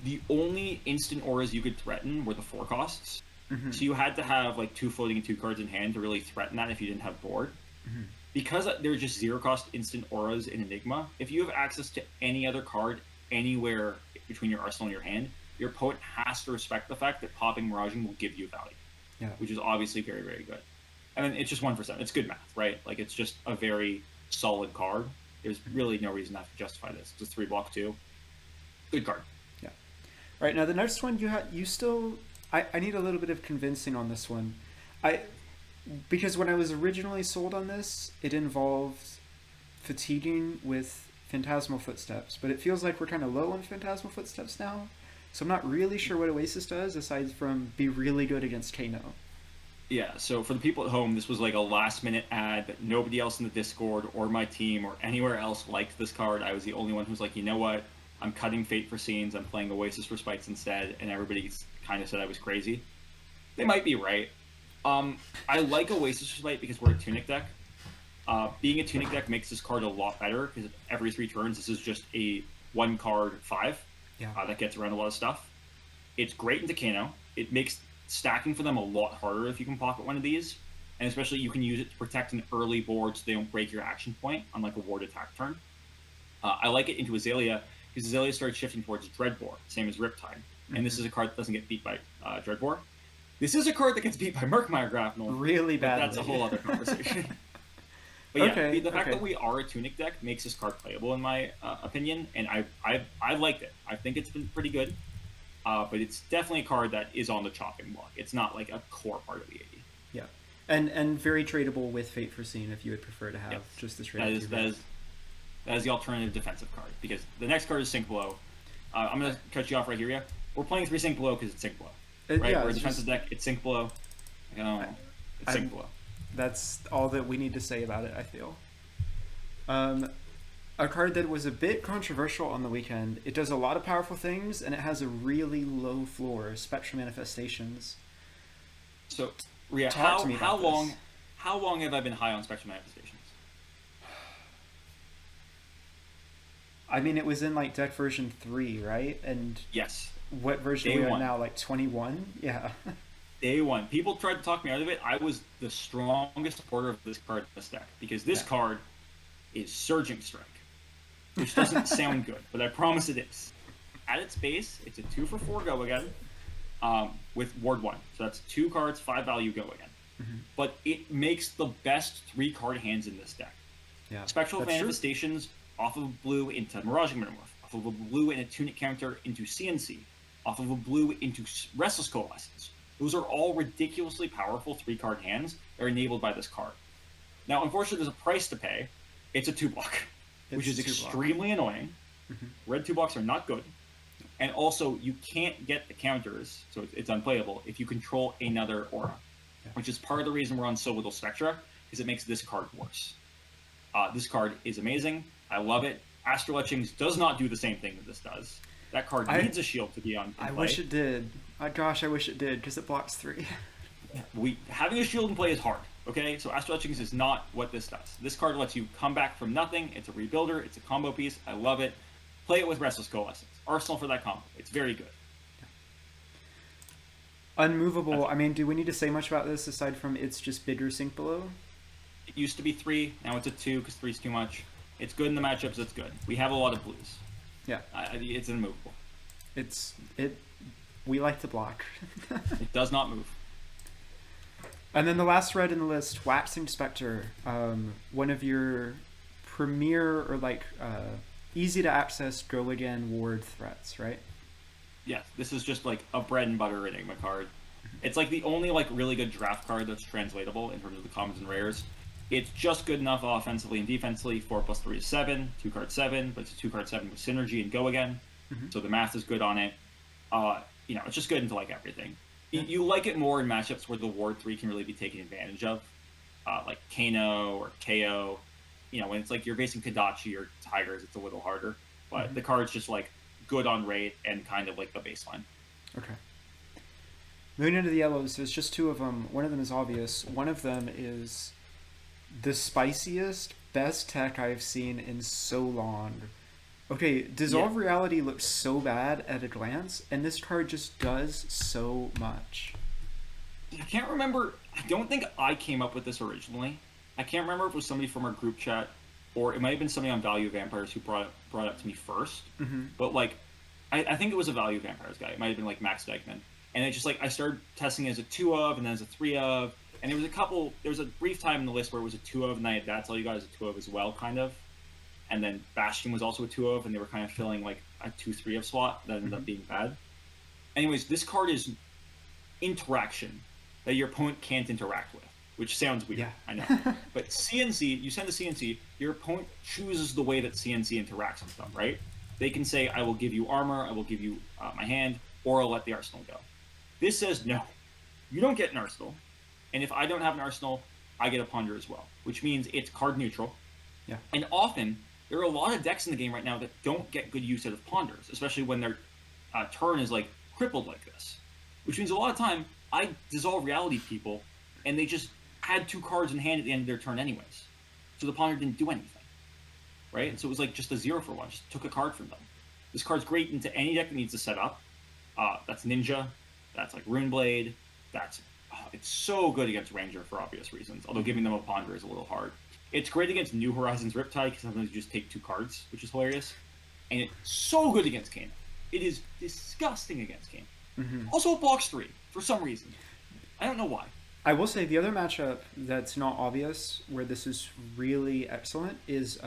B: the only instant auras you could threaten were the 4 costs. Mm-hmm. So you had to have like 2 floating and 2 cards in hand to really threaten that if you didn't have board. Mm-hmm. Because there's just 0 cost instant auras in Enigma, if you have access to any other card anywhere between your arsenal and your hand, your opponent has to respect the fact that popping Miraging will give you value. Yeah. Which is obviously very, very good. And then it's just 1%. It's good math, right? Like it's just a very solid card. There's really no reason not to justify this. It's a 3-block 2. Good card.
A: Yeah. All right, now the next one you still... I need a little bit of convincing on this one. Because when I was originally sold on this, it involved fatiguing with Phantasmal Footsteps, but it feels like we're kind of low on Phantasmal Footsteps now, so I'm not really sure what Oasis does aside from be really good against Kano.
B: Yeah, so for the people at home, this was like a last-minute ad that nobody else in the Discord or my team or anywhere else liked this card. I was the only one who was like, you know what? I'm cutting Fate for Scenes, I'm playing Oasis for Spites instead, and everybody kind of said I was crazy. They might be right. I like Oasis for Spite because we're a Tunic deck. Being a Tunic deck makes this card a lot better because every 3 turns, this is just a 1-card 5 that gets around a lot of stuff. It's great into Kano. It makes stacking for them a lot harder if you can pocket one of these, and especially you can use it to protect an early board so they don't break your action point on like a ward attack turn. I like it into Azalea because Azalea starts shifting towards Dreadbore, same as Riptide. And this is a card that doesn't get beat by Dreadbore. This is a card that gets beat by Murkmire Grapnel.
A: Really badly.
B: That's a whole other conversation. But yeah, the fact that we are a Tunic deck makes this card playable in my opinion, and I liked it. I think it's been pretty good, but it's definitely a card that is on the chopping block. It's not like a core part of the 80.
A: Yeah, and very tradable with Fate Foreseen if you would prefer to have just the trade.
B: That is the alternative defensive card, because the next card is Sink Below. I'm going to cut you off right here, yeah? We're playing 3 Sink Below because it's Sink Below. Right?
A: Yeah,
B: we're a defensive deck, it's Sink Below. It's Sink Below.
A: That's all that we need to say about it, I feel. A card that was a bit controversial on the weekend. It does a lot of powerful things, and it has a really low floor, Spectral Manifestations.
B: So, Rhea, how long have I been high on Spectral Manifestations?
A: I mean, it was in like deck version 3, right? And
B: yes.
A: What version are we on now? Like 21? Yeah.
B: Day 1. People tried to talk me out of it. I was the strongest supporter of this card in this deck because this card is Surging Strike, which doesn't sound good, but I promise it is. At its base, it's a 2-for-4 go again with Ward 1. So that's 2 cards, 5 value go again. but it makes the best 3-card hands in this deck.
A: Yeah,
B: Spectral
A: that's true.
B: Manifestations off of a blue into Miraging Metamorph, off of a blue and a Tunic counter into CNC, off of a blue into Restless Coalescence. Those are all ridiculously powerful 3-card hands that are enabled by this card. Now, unfortunately, there's a price to pay. It's a 2-block, which
A: It's
B: is
A: 2 block.
B: extremely annoying. Red 2-blocks are not good. And also, you can't get the counters, so it's unplayable, if you control another aura, which is part of the reason we're on so little Spectra, because it makes this card worse. This card is amazing. I love it. Astral Etchings does not do the same thing that this does. That card needs a shield to be on.
A: I wish it did. Gosh, I wish it did because it blocks 3.
B: Having a shield in play is hard. Okay, so Astral Etchings is not what this does. This card lets you come back from nothing. It's a rebuilder. It's a combo piece. I love it. Play it with Restless Coalescence. Arsenal for that combo. It's very good.
A: Unmovable. I mean, do we need to say much about this aside from it's just bigger sink below?
B: It used to be 3. Now it's a 2 because 3 is too much. It's good in the matchups. It's good. We have a lot of blues.
A: Yeah.
B: It's unmovable.
A: We like to block.
B: It does not move.
A: And then the last red in the list, Waxing Spectre, one of your premier or easy to access go again ward threats, right?
B: Yes, this is just like a bread and butter Enigma card. It's like the only really good draft card that's translatable in terms of the commons and rares. It's just good enough offensively and defensively. 4+3 is 7, 2-card 7, but it's a 2-card 7 with synergy and go again. So the math is good on it. It's just good into everything. You like it more in matchups where the Ward 3 can really be taken advantage of, like Kano or KO. When it's you're facing Kadachi or Tigers, it's a little harder. But the card's just good on rate and kind of the baseline.
A: Okay. Moving into the yellows, there's just 2 of them. One of them is obvious. One of them is the spiciest, best tech I've seen in so long. Okay, Dissolve Reality looks so bad at a glance, and this card just does so much.
B: I can't remember. I don't think I came up with this originally. I can't remember if it was somebody from our group chat, or it might have been somebody on Value Vampires who brought it up to me first. But I think it was a Value Vampires guy. It might have been Max Dykeman. And it just I started testing it as a 2 of, and then as a 3 of, and there was a brief time in the list where it was a 2 of, and I had that's all you guys a 2 of as well, kind of. And then Bastion was also a 2 of, and they were kind of filling a 2-3 of slot that ended up being bad. Anyways, this card is interaction that your opponent can't interact with, which sounds weird.
A: Yeah.
B: I know. But CNC, you send a CNC, your opponent chooses the way that CNC interacts with them, right? They can say, I will give you armor, I will give you my hand, or I'll let the arsenal go. This says, no, you don't get an arsenal. And if I don't have an arsenal, I get a ponder as well, which means it's card neutral.
A: Yeah.
B: And often, there are a lot of decks in the game right now that don't get good use out of ponders, especially when their turn is crippled like this. Which means a lot of time, I dissolve reality people, and they just had 2 cards in hand at the end of their turn anyways. So the ponder didn't do anything. Right? So it was just a 0 for 1, just took a card from them. This card's great into any deck that needs to set up. That's Ninja, that's Runeblade, it's so good against Ranger for obvious reasons, although giving them a ponder is a little hard. It's great against New Horizons Riptide because sometimes you just take 2 cards, which is hilarious. And it's so good against Kano. It is disgusting against Kano. Also, it blocks 3 for some reason. I don't know why.
A: I will say the other matchup that's not obvious where this is really excellent is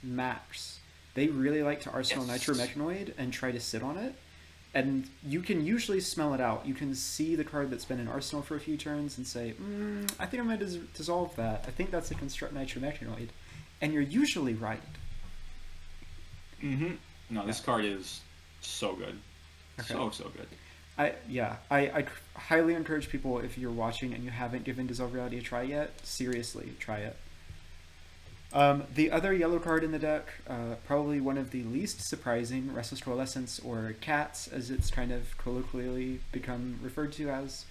A: Max. They really like to Arsenal Nitromechanoid and try to sit on it. And you can usually smell it out. You can see the card that's been in Arsenal for a few turns and say, I think I'm going to dissolve that. I think that's a Construct Nitromechanoid. And you're usually right.
B: No, this card is so good. Okay. So good.
A: I highly encourage people, if you're watching and you haven't given Dissolve Reality a try yet, seriously, try it. The other yellow card in the deck, probably one of the least surprising, Restless Coalescence, or CATS, as it's kind of colloquially become referred to as.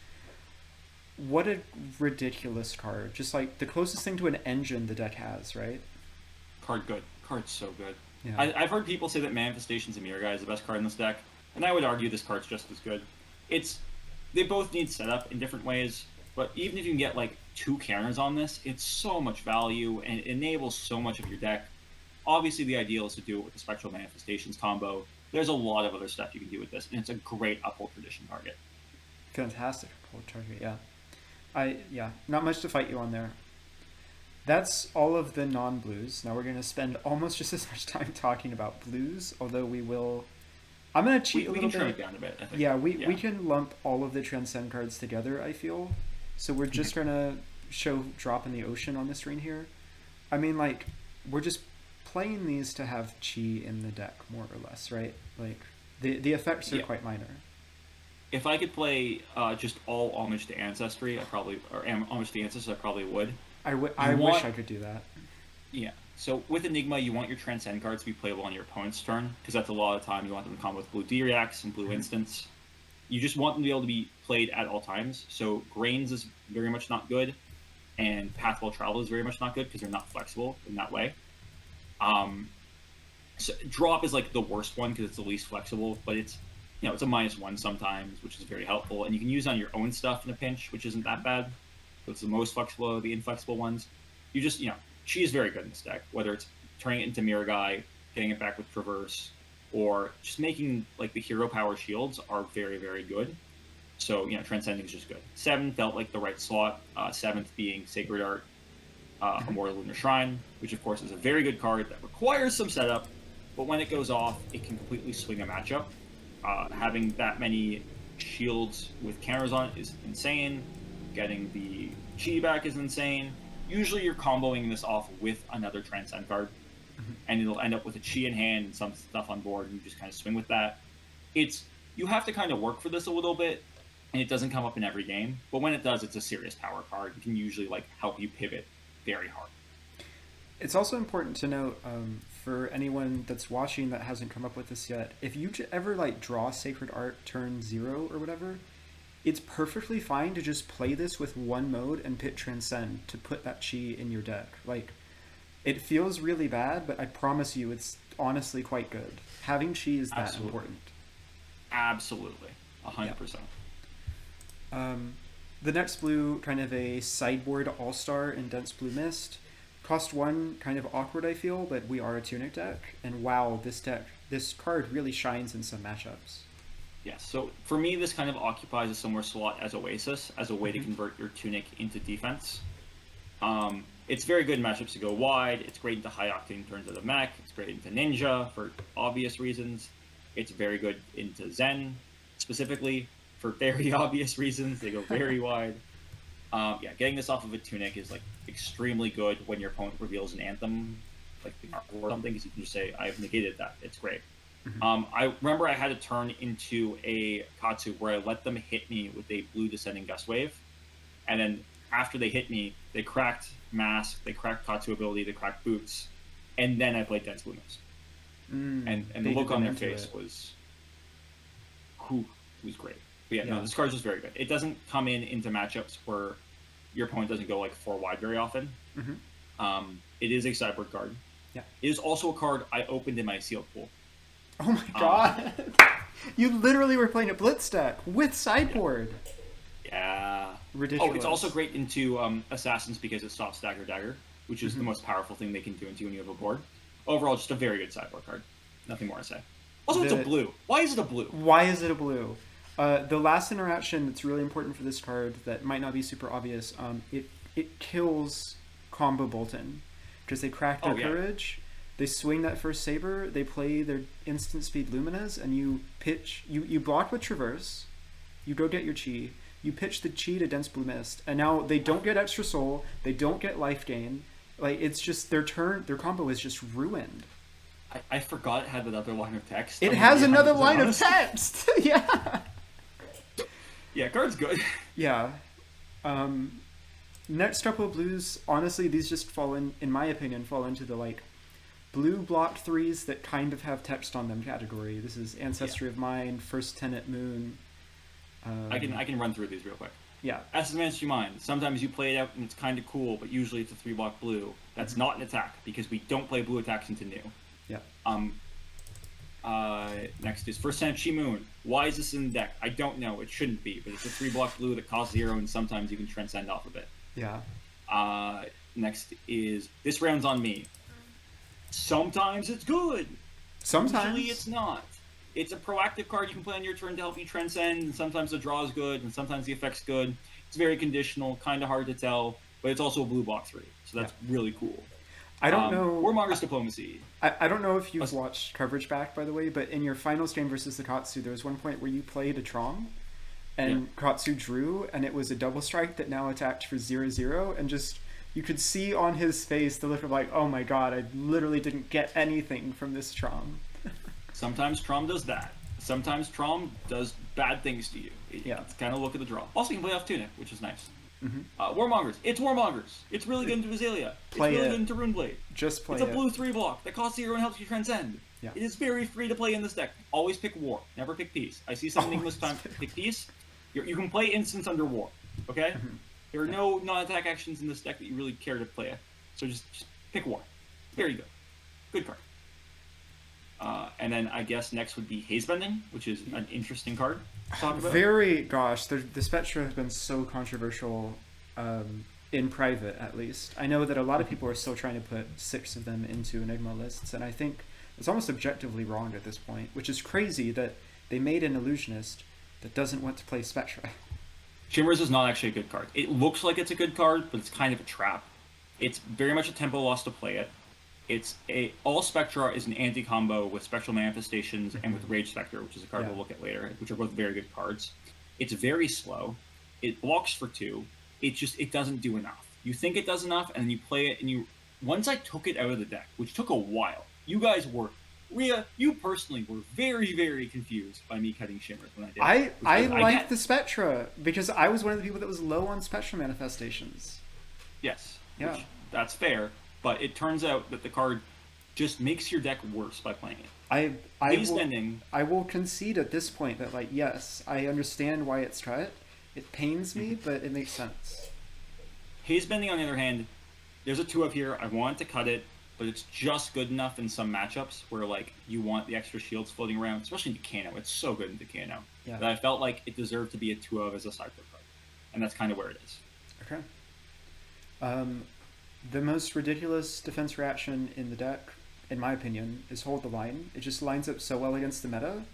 A: What a ridiculous card. Just the closest thing to an engine the deck has, right?
B: Card good. Card's so good.
A: Yeah.
B: I've heard people say that Manifestations of Mirror Guy is the best card in this deck, and I would argue this card's just as good. They both need setup in different ways, but even if you can get 2 counters on this, it's so much value and it enables so much of your deck. Obviously, the ideal is to do it with the Spectral Manifestations combo. There's a lot of other stuff you can do with this, and it's a great Uphold Tradition target.
A: Fantastic Uphold target, yeah. Yeah, not much to fight you on there. That's all of the non-blues. Now we're going to spend almost just as much time talking about blues, although we will. I'm going to cheat a
B: We
A: little
B: can trim
A: bit.
B: it down a bit, I think.
A: Yeah, we
B: Yeah.
A: can lump all of the transcend cards together, I feel. So we're just going to show drop in the ocean on the screen here. I mean, like, we're just playing these to have chi in the deck, more or less, right? Like, the effects are
B: Yeah.
A: quite minor.
B: If I could play just all homage to ancestry, homage to ancestors, I probably would.
A: I wish I could do that.
B: Yeah. So with Enigma, you want your transcend cards to be playable on your opponent's turn because that's a lot of time you want them to combo with blue D-Reacts and blue instants. You just want them to be able to be played at all times. So Grains is very much not good, and Pathwell Travel is very much not good because they're not flexible in that way. So Drop is like the worst one because it's the least flexible, but it's it's a -1 sometimes, which is very helpful, and you can use it on your own stuff in a pinch, which isn't that bad. So it's the most flexible of the inflexible ones. You just she is very good in this deck, whether it's turning it into Mirror Guy, getting it back with Traverse, or just making like the hero power shields are very, very good. So Transcending is just good. 7 felt like the right slot. 7th being Sacred Art, Immortal Lunar Shrine, which of course is a very good card that requires some setup, but when it goes off, it can completely swing a matchup. Having that many shields with counters on it is insane. Getting the chi back is insane. Usually you're comboing this off with another Transcend card, and it'll end up with a chi in hand and some stuff on board, and you just kind of swing with that. You have to kind of work for this a little bit, and it doesn't come up in every game, but when it does, it's a serious power card. It can usually help you pivot very hard.
A: It's also important to note for anyone that's watching that hasn't come up with this yet, if you ever draw Sacred Art turn 0 or whatever, it's perfectly fine to just play this with one mode and pit Transcend to put that chi in your deck. It feels really bad, but I promise you it's honestly quite good. Having chi is that important.
B: Absolutely. 100%.
A: The next blue, kind of a sideboard all-star in Dense Blue Mist. Cost 1, kind of awkward I feel, but we are a Tunic deck, and wow, this card really shines in some matchups.
B: Yes, so for me, this kind of occupies a similar slot as Oasis, as a way to convert your Tunic into defense. It's very good in matchups to go wide, it's great into high octane turns of the mech, it's great into Ninja for obvious reasons, it's very good into Zen, specifically for very obvious reasons, they go very wide. Getting this off of a Tunic is extremely good when your opponent reveals an Anthem, or something, because you can just say, I've negated that, it's great. I remember I had to turn into a Katsu where I let them hit me with a blue descending gust wave, and then after they hit me, they cracked Mask, they cracked Katsu ability, they cracked Boots, and then I played Dense Blue Mist. And the look on their face was great. But this card is just very good. It doesn't come into matchups where your opponent doesn't go 4 wide very often. It is a sideboard card.
A: Yeah.
B: It is also a card I opened in my sealed pool.
A: Oh my god! You literally were playing a Blitz deck with sideboard.
B: Yeah.
A: Ridiculous.
B: Oh, it's also great into Assassins because it stops Dagger Dagger, which is the most powerful thing they can do into when you have a board. Overall, just a very good sideboard card. Nothing more to say. Also, it's a blue. Why is it a blue?
A: Why is it a blue? The last interaction that's really important for this card that might not be super obvious, it kills Combo Bolton. Because they crack their courage, they swing that first saber, they play their instant speed Luminas, and you pitch, you block with Traverse, you go get your chi, you pitch the chi to Dense Blue Mist, and now they don't get extra soul, they don't get life gain, it's just their combo is just ruined.
B: I forgot it had another line of text.
A: It has another line of text! Yeah!
B: Yeah, card's good.
A: Yeah. Next couple of blues, honestly, these just in my opinion, fall into the blue blocked 3s that kind of have text on them category. This is Ancestry of Mind, First Tenet Moon.
B: I can run through these real quick.
A: Yeah.
B: Essence of Ancestry of Mind. Sometimes you play it out and it's kind of cool, but usually it's a 3-block blue. That's not an attack because we don't play blue attacks into new.
A: Yeah.
B: Next is First Tenet Chi Moon. Why is this in the deck? I don't know. It shouldn't be, but it's a 3-block blue that costs 0, and sometimes you can transcend off of it.
A: Yeah.
B: Next is This Round's on Me. Sometimes it's good.
A: Sometimes.
B: Usually it's not. It's a proactive card you can play on your turn to help you transcend, and sometimes the draw is good, and sometimes the effect's good. It's very conditional, kind of hard to tell, but it's also a blue block 3, so that's really cool.
A: I don't know.
B: Warmonger's Diplomacy.
A: I don't know if you've watched coverage back, by the way, but in your final stream versus the Katsu, there was one point where you played a Trong, and Katsu drew, and it was a double strike that now attacked for 0/0, and just you could see on his face the look of like, oh my god, I literally didn't get anything from this Trom.
B: Sometimes Trom does that. Sometimes Trom does bad things to you. It's kind of look at the draw. Also, you can play off Tunic, which is nice. Warmongers. It's Warmongers. It's really good into Azalea. It's really good into Runeblade.
A: Just play it.
B: It's a blue 3 block that costs 0 and helps you transcend.
A: Yeah.
B: It is very free to play in this deck. Always pick War. Never pick Peace. I see some Enigma's time pick Peace. You can play Instance under War. Okay? There are no non-attack actions in this deck that you really care to play it. So just pick War. Very good. Good card. And then I guess next would be Hazebending, which is an interesting card to talk about.
A: Gosh, the Spectra has been so controversial in private, at least. I know that a lot of people are still trying to put 6 of them into Enigma lists, and I think it's almost objectively wrong at this point, which is crazy that they made an illusionist that doesn't want to play Spectra.
B: Shimmers is not actually a good card. It looks like it's a good card, but it's kind of a trap. It's very much a tempo loss to play it. All Spectra is an anti-combo with Spectral Manifestations and with Rage Spectre, which is a card we'll look at later, which are both very good cards. It's very slow. It blocks for 2. It doesn't do enough. You think it does enough, and then you play it, and once I took it out of the deck, which took a while, you guys were, Rhea, you personally were very, very confused by me cutting Shimmers when I did.
A: I liked the Spectra, because I was one of the people that was low on Spectral Manifestations.
B: Yes.
A: Yeah.
B: That's fair. But it turns out that the card just makes your deck worse by playing it.
A: I will concede at this point that, like, yes, I understand why it's cut. It pains me, but it makes sense.
B: Hazebending, on the other hand, there's a 2 of here. I want to cut it, but it's just good enough in some matchups where, like, you want the extra shields floating around, especially in Decano. It's so good in Decano that I felt like it deserved to be a 2 of as a sideboard card. And that's kind of where it is.
A: Okay. The most ridiculous defense reaction in the deck, in my opinion, is Hold the Line. It just lines up so well against the meta.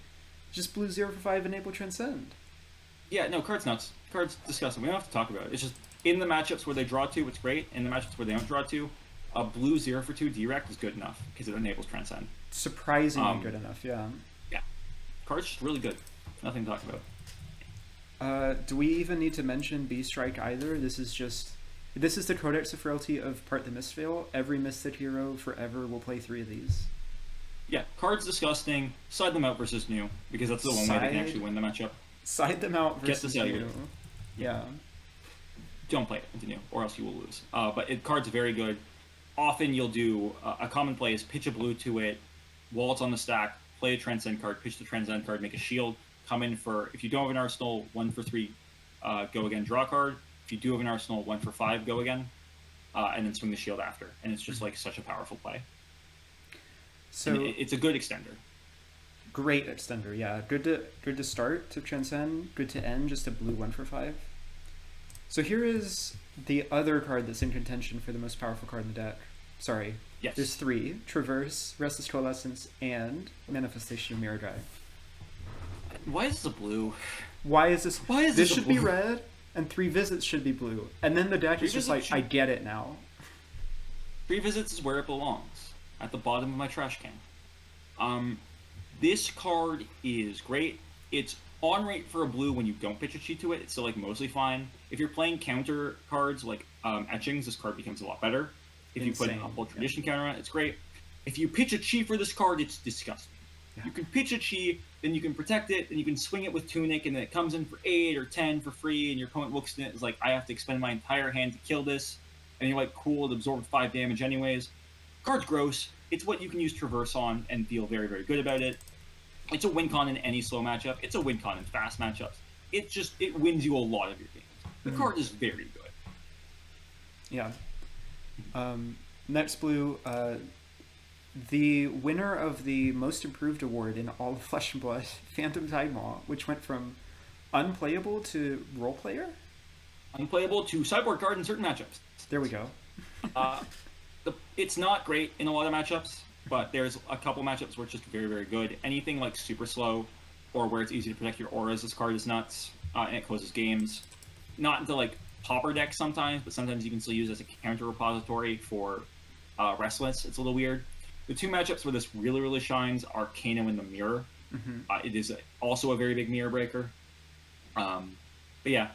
A: Just blue 0 for 5, enable Transcend.
B: Yeah, no, card's nuts. Card's disgusting. We don't have to talk about it. It's just, in the matchups where they draw 2, it's great. In the matchups where they don't draw 2, a blue 0 for 2 direct is good enough, because it enables Transcend.
A: Surprisingly good enough, yeah.
B: Yeah. Card's just really good. Nothing to talk about.
A: Do we even need to mention B-Strike either? This is the Codex of Frailty of Part the Mistveil. Every Misted hero forever will play 3 of these.
B: Yeah, card's disgusting. Side them out versus new, because that's the one way they can actually win the matchup.
A: Side them out versus
B: Get this out
A: new.
B: of here.
A: Yeah.
B: Don't play it into new, or else you will lose. But card's very good. Often you'll do a common play is pitch a blue to it, while it's on the stack, play a Transcend card, pitch the Transcend card, make a shield, come in for, if you don't have an arsenal, 1 for 3, go again, draw a card. If you do have an arsenal, 1 for 5, go again, and then swing the shield after. And it's just like such a powerful play. So it's a good extender.
A: Great extender, yeah. Good to start to transcend. Good to end. Just a blue 1 for 5. So here is the other card that's in contention for the most powerful card in the deck. Sorry.
B: Yes.
A: There's 3: Traverse, Restless Coalescence, and Manifestation of Mirror Drive.
B: Why is this a blue?
A: Why is this? This should be red. And 3 visits should be blue. And then the deck is just like, I get it now.
B: 3 visits is where it belongs. At the bottom of my trash can. This card is great. It's on rate for a blue when you don't pitch a cheat to it. It's still like mostly fine. If you're playing counter cards like Etchings, this card becomes a lot better. If you put an Uphold Tradition counter on it, it's great. If you pitch a chi for this card, it's disgusting. Yeah. You can pitch a chi, then you can protect it, then you can swing it with Tunic, and then it comes in for 8 or 10 for free, and your opponent looks at it and is like, I have to expend my entire hand to kill this. And you're like, cool, it absorbed 5 damage anyways. Card's gross. It's what you can use Traverse on and feel very, very good about it. It's a win con in any slow matchup. It's a win con in fast matchups. It wins you a lot of your games. The card is very good.
A: Yeah. Next blue, the winner of the most improved award in all of Flesh and Blood, Phantom Tidemaw, which went from unplayable to role player?
B: Unplayable to sideboard card in certain matchups.
A: There we go.
B: It's not great in a lot of matchups. But there's a couple matchups where it's just very, very good. Anything like super slow or where it's easy to protect your auras, this card is nuts, and it closes games. Not into like popper decks sometimes, but sometimes you can still use it as a counter repository for Restless. It's a little weird. The two matchups where this really, really shines are Kano and the Mirror. It is also a very big mirror breaker. But yeah,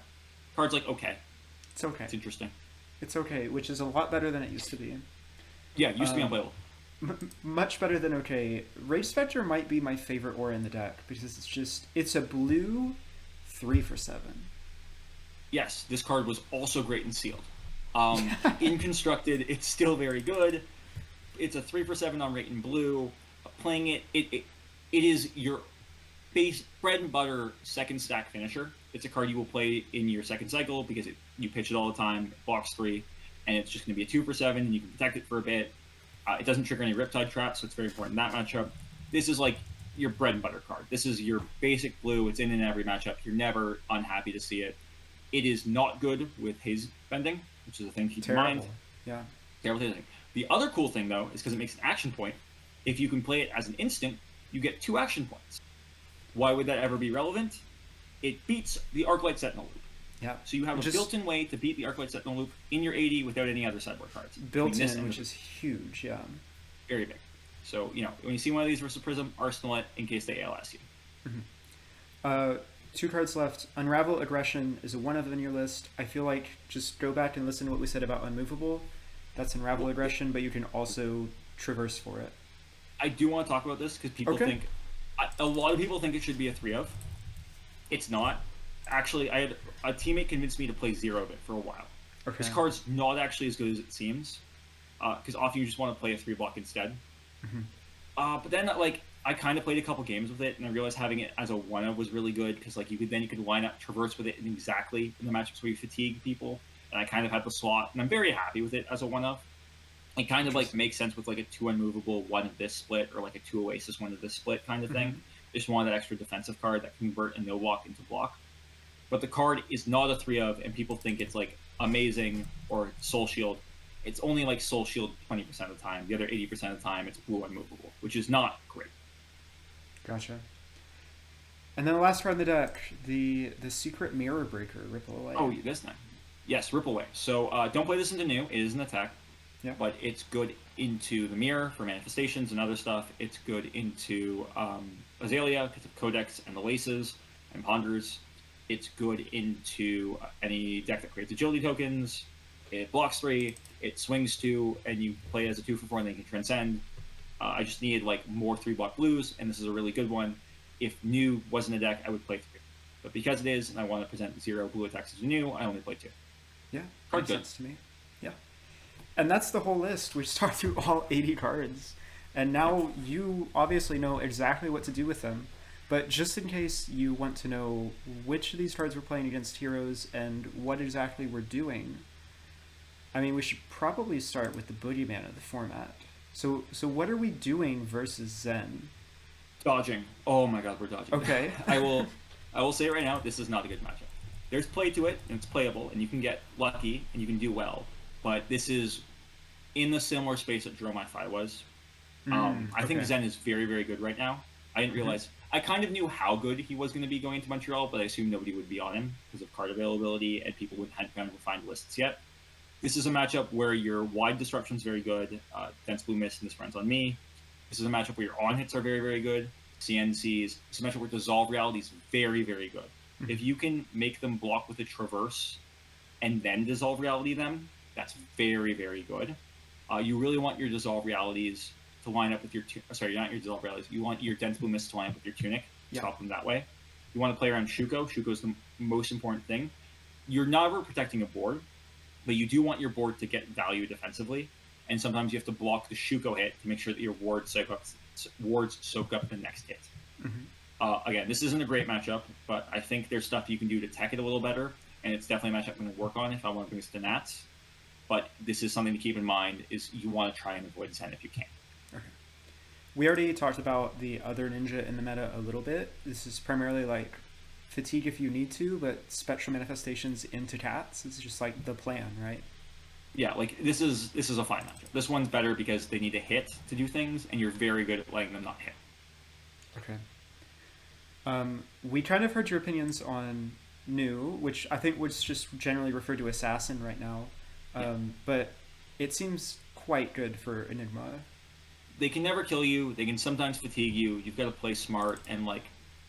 B: cards like okay.
A: It's okay.
B: It's interesting.
A: It's okay, which is a lot better than it used to be.
B: Yeah, it used to be unplayable.
A: Much better than okay. Rage Spectre might be my favorite aura in the deck because it's a blue 3 for 7.
B: Yes, this card was also great in sealed. In constructed, it's still very good. It's a 3 for 7 on rate in blue. Playing it is your base bread and butter second stack finisher. It's a card you will play in your second cycle because you pitch it all the time. It blocks 3, and it's just going to be a 2 for 7, and you can protect it for a bit. It doesn't trigger any Riptide traps, so it's very important in that matchup. This is like your bread and butter card. This is your basic blue. It's in every matchup. You're never unhappy to see it. It is not good with haze bending, which is a thing to keep in mind.
A: Yeah.
B: Terrible hazing. The other cool thing, though, is because it makes an action point. If you can play it as an instant, you get 2 action points. Why would that ever be relevant? It beats the Arclight Sentinel loop.
A: Yeah.
B: So you have a built-in way to beat the Arclight Sentinel loop in your 80 without any other sideboard cards.
A: Built-in, which is huge, yeah.
B: Very big. So, when you see one of these versus Prism, arsenal it in case they ALS you.
A: 2 cards left. Unravel Aggression is a 1 of in your list. I feel like just go back and listen to what we said about Unmovable. That's Unravel Aggression, but you can also traverse for it.
B: I do want to talk about this because people think... A lot of people think it should be a 3 of. It's not. Actually, I had a teammate convinced me to play 0 of it for a while.
A: Okay.
B: This card's not actually as good as it seems, because often you just want to play a 3 block instead. But then, I kind of played a couple games with it, and I realized having it as a 1 of was really good because, you could line up traverse with it in the matchups where you fatigue people, and I kind of had the slot, and I'm very happy with it as a 1 of. It kind of makes sense with a 2 unmovable 1 of this split or a 2 Oasis 1 of this split kind of thing. Just wanted that extra defensive card that can convert a no block into block. But the card is not a 3 of, and people think it's amazing or Soul Shield. It's only Soul Shield 20% of the time. The other 80% of the time, it's blue unmovable, which is not great.
A: Gotcha. And then the last card in the deck, the Secret Mirror Breaker, Ripple Away.
B: Oh, this time. Yes, Ripple Away. So don't play this into new. It is an attack.
A: Yeah.
B: But it's good into the Mirror for manifestations and other stuff. It's good into Azalea because of Codex and the Laces and Ponders. It's good into any deck that creates agility tokens. It blocks 3, it swings 2, and you play it as a 2 for 4 and then you can transcend. I just needed more 3-block blues, and this is a really good one. If new wasn't a deck, I would play 3. But because it is, and I want to present 0 blue attacks as new, I only play 2.
A: Yeah,
B: Card
A: makes
B: good.
A: sense to me. Yeah. And that's the whole list. We start through all 80 cards. And now you obviously know exactly what to do with them. But just in case you want to know which of these cards we're playing against heroes and what exactly we're doing, I mean, we should probably start with the boogeyman of the format. So what are we doing versus Zen?
B: Dodging. Oh my god, we're dodging.
A: Okay.
B: I will say right now, this is not a good matchup. There's play to it, and it's playable, and you can get lucky, and you can do well. But this is in the similar space that Jerome I was. I think Zen is very, very good right now. I didn't realize... I kind of knew how good he was going to be going into Montreal, but I assumed nobody would be on him because of card availability, and people hadn't kind of refined lists yet. This is a matchup where your wide disruption is very good. Dense Blue Mist and this friends on me. This is a matchup where your on hits are very, very good. CNCs. It's a matchup where Dissolve Reality is very, very good. If you can make them block with a Traverse and then Dissolve Reality them, that's very, very good. You really want your Dissolve Realities to line up with your... Sorry, not your Dissolve Realities. You want your Dense Blue Mist to line up with your Tunic. Stop them that way. You want to play around Shuko. Shuko is the most important thing. You're never protecting a board, but you do want your board to get value defensively, and sometimes you have to block the Shuko hit to make sure that your wards soak up the next hit. Again, this isn't a great matchup, but I think there's stuff you can do to tech it a little better, and it's definitely a matchup I'm going to work on if I want to bring this to Nats. But this is something to keep in mind, is you want to try and avoid Zen if you can.
A: Okay. We already talked about the other ninja in the meta a little bit. This is primarily fatigue if you need to, but spectral manifestations into cats is just the plan, right?
B: Yeah, like this is a fine matchup. This one's better because they need to hit to do things, and you're very good at letting them not hit.
A: Okay. We kind of heard your opinions on new, which I think was just generally referred to assassin right now,
B: Yeah,
A: but it seems quite good for Enigma.
B: they can never kill you. They can sometimes fatigue you. You've got to play smart and like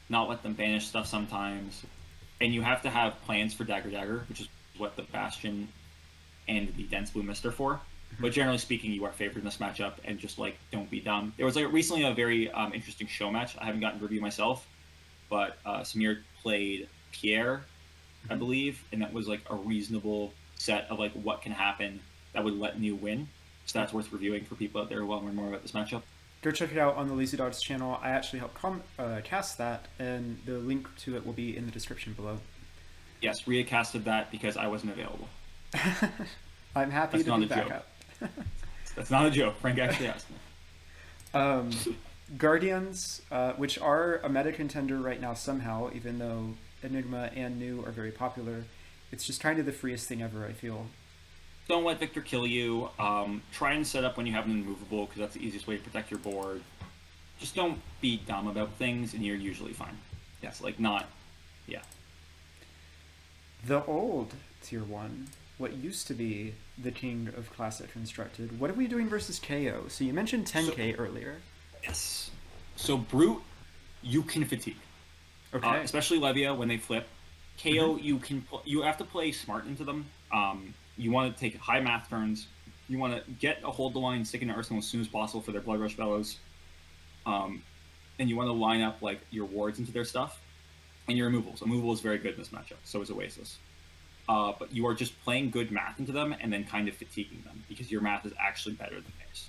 B: not let them banish stuff sometimes, and you have to have plans for Dagger, which is what the Bastion and the Dense Blue Mist are for.
A: Mm-hmm.
B: But generally speaking, you are favored in this matchup, and just like don't be dumb. There was like recently a very interesting show match. I haven't gotten to review myself, but Samir played Pierre, I
A: Mm-hmm.
B: believe, and that was like a reasonable set of like what can happen that would let New win. So
A: Yeah.
B: that's worth reviewing for people out there who want to learn more about this matchup.
A: Go check it out on the Lazy Dogs channel. I actually helped cast that, and the link to it will be in the description below.
B: Yes, Rhea casted that because I wasn't available.
A: I'm happy
B: That's
A: to
B: not
A: be
B: a
A: back
B: joke.
A: up.
B: That's not a joke. Frank actually asked me.
A: Um, Guardians, which are a meta contender right now somehow, even though Enigma and New are very popular. It's just kind of the freest thing ever, I feel.
B: Don't let Victor kill you. Try and set up when you have an immovable because that's the easiest way to protect your board. Just don't be dumb about things, and you're usually fine.
A: Yeah.
B: It's like not, yeah.
A: The old Tier 1, what used to be the king of Classic Constructed. What are we doing versus KO? So you mentioned 10k earlier.
B: Yes. So Brute, you can fatigue.
A: Okay.
B: Especially Levia when they flip. KO, you have to play smart into them. You want to take high math turns. You want to get a hold the line, stick into Arsenal as soon as possible for their Blood Rush Bellows. And you want to line up like your wards into their stuff and your removals. Removal is very good in this matchup. So is Oasis. But you are just playing good math into them and then kind of fatiguing them because your math is actually better than theirs.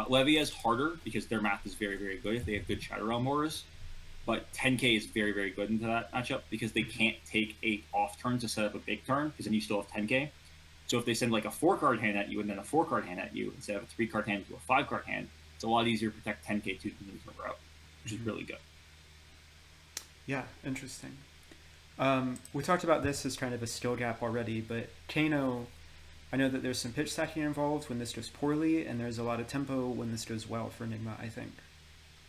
B: Levia is harder because their math is very, very good if they have good Shadow Realm Wars. But 10k is very, very good into that matchup because they can't take 8 off turns to set up a big turn because then you still have 10k. So if they send like a 4-card hand at you and then a 4-card hand at you instead of a 3-card hand to a 5-card hand, it's a lot easier to protect 10k 2 turns in a row, which is really good.
A: Yeah, interesting. We talked about this as kind of a skill gap already, but Kano, I know that there's some pitch stacking involved when this goes poorly, and there's a lot of tempo when this goes well for Enigma, I think.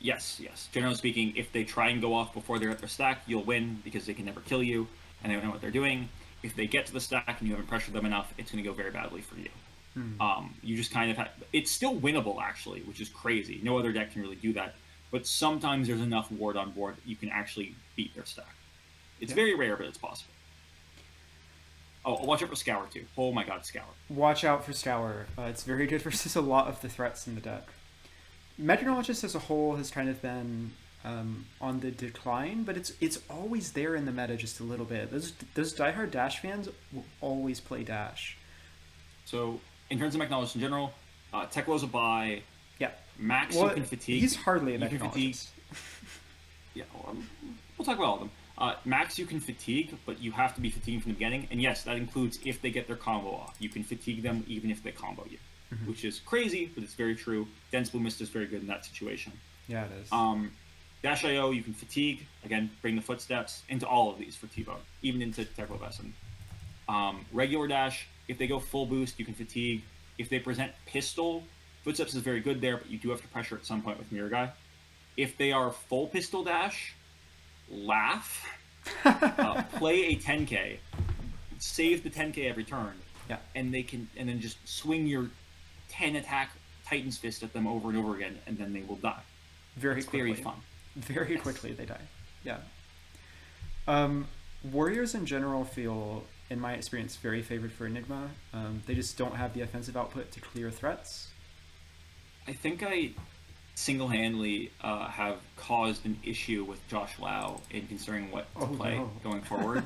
B: Yes, yes. Generally speaking, if they try and go off before they're at their stack, you'll win because they can never kill you and they don't know what they're doing. If they get to the stack and you haven't pressured them enough, it's going to go very badly for you. You just kind of have, it's still winnable actually, which is crazy. No other deck can really do that, but sometimes there's enough ward on board that you can actually beat their stack. It's very rare, but it's possible. Oh, watch out for Scour too. Oh my god, Scour.
A: Watch out for Scour. It's very good versus a lot of the threats in the deck. Mechanologist as a whole has kind of been on the decline, but it's always there in the meta just a little bit. Those diehard Dash fans will always play Dash.
B: So, in terms of Mechanologist in general, Teklo's a buy.
A: Yeah.
B: Max,
A: Well,
B: you can fatigue.
A: he's hardly a
B: You can fatigue.
A: Mechanologist.
B: Yeah, well, we'll talk about all of them. Max, you can fatigue, but you have to be fatiguing from the beginning. And yes, that includes if they get their combo off. You can fatigue them even if they combo you, which is crazy, but it's very true. Dense Blue Mist is very good in that situation.
A: Yeah, it is.
B: Dash IO, you can fatigue. Again, bring the footsteps into all of these for T-Bone, even into Teklo Vesson. Regular Dash, if they go full boost, you can fatigue. If they present pistol, footsteps is very good there, but you do have to pressure at some point with Mirror Guy. If they are full pistol dash, laugh, play a 10k, save the 10k every turn,
A: yeah.
B: and then just swing your 10 attack Titan's Fist at them over and over again, and then they will die.
A: Very quickly.
B: Very fun.
A: Very quickly they die. Yeah. Warriors in general feel, in my experience, very favored for Enigma. They just don't have the offensive output to clear threats.
B: I think I single-handedly have caused an issue with Josh Lau in considering what to play going forward.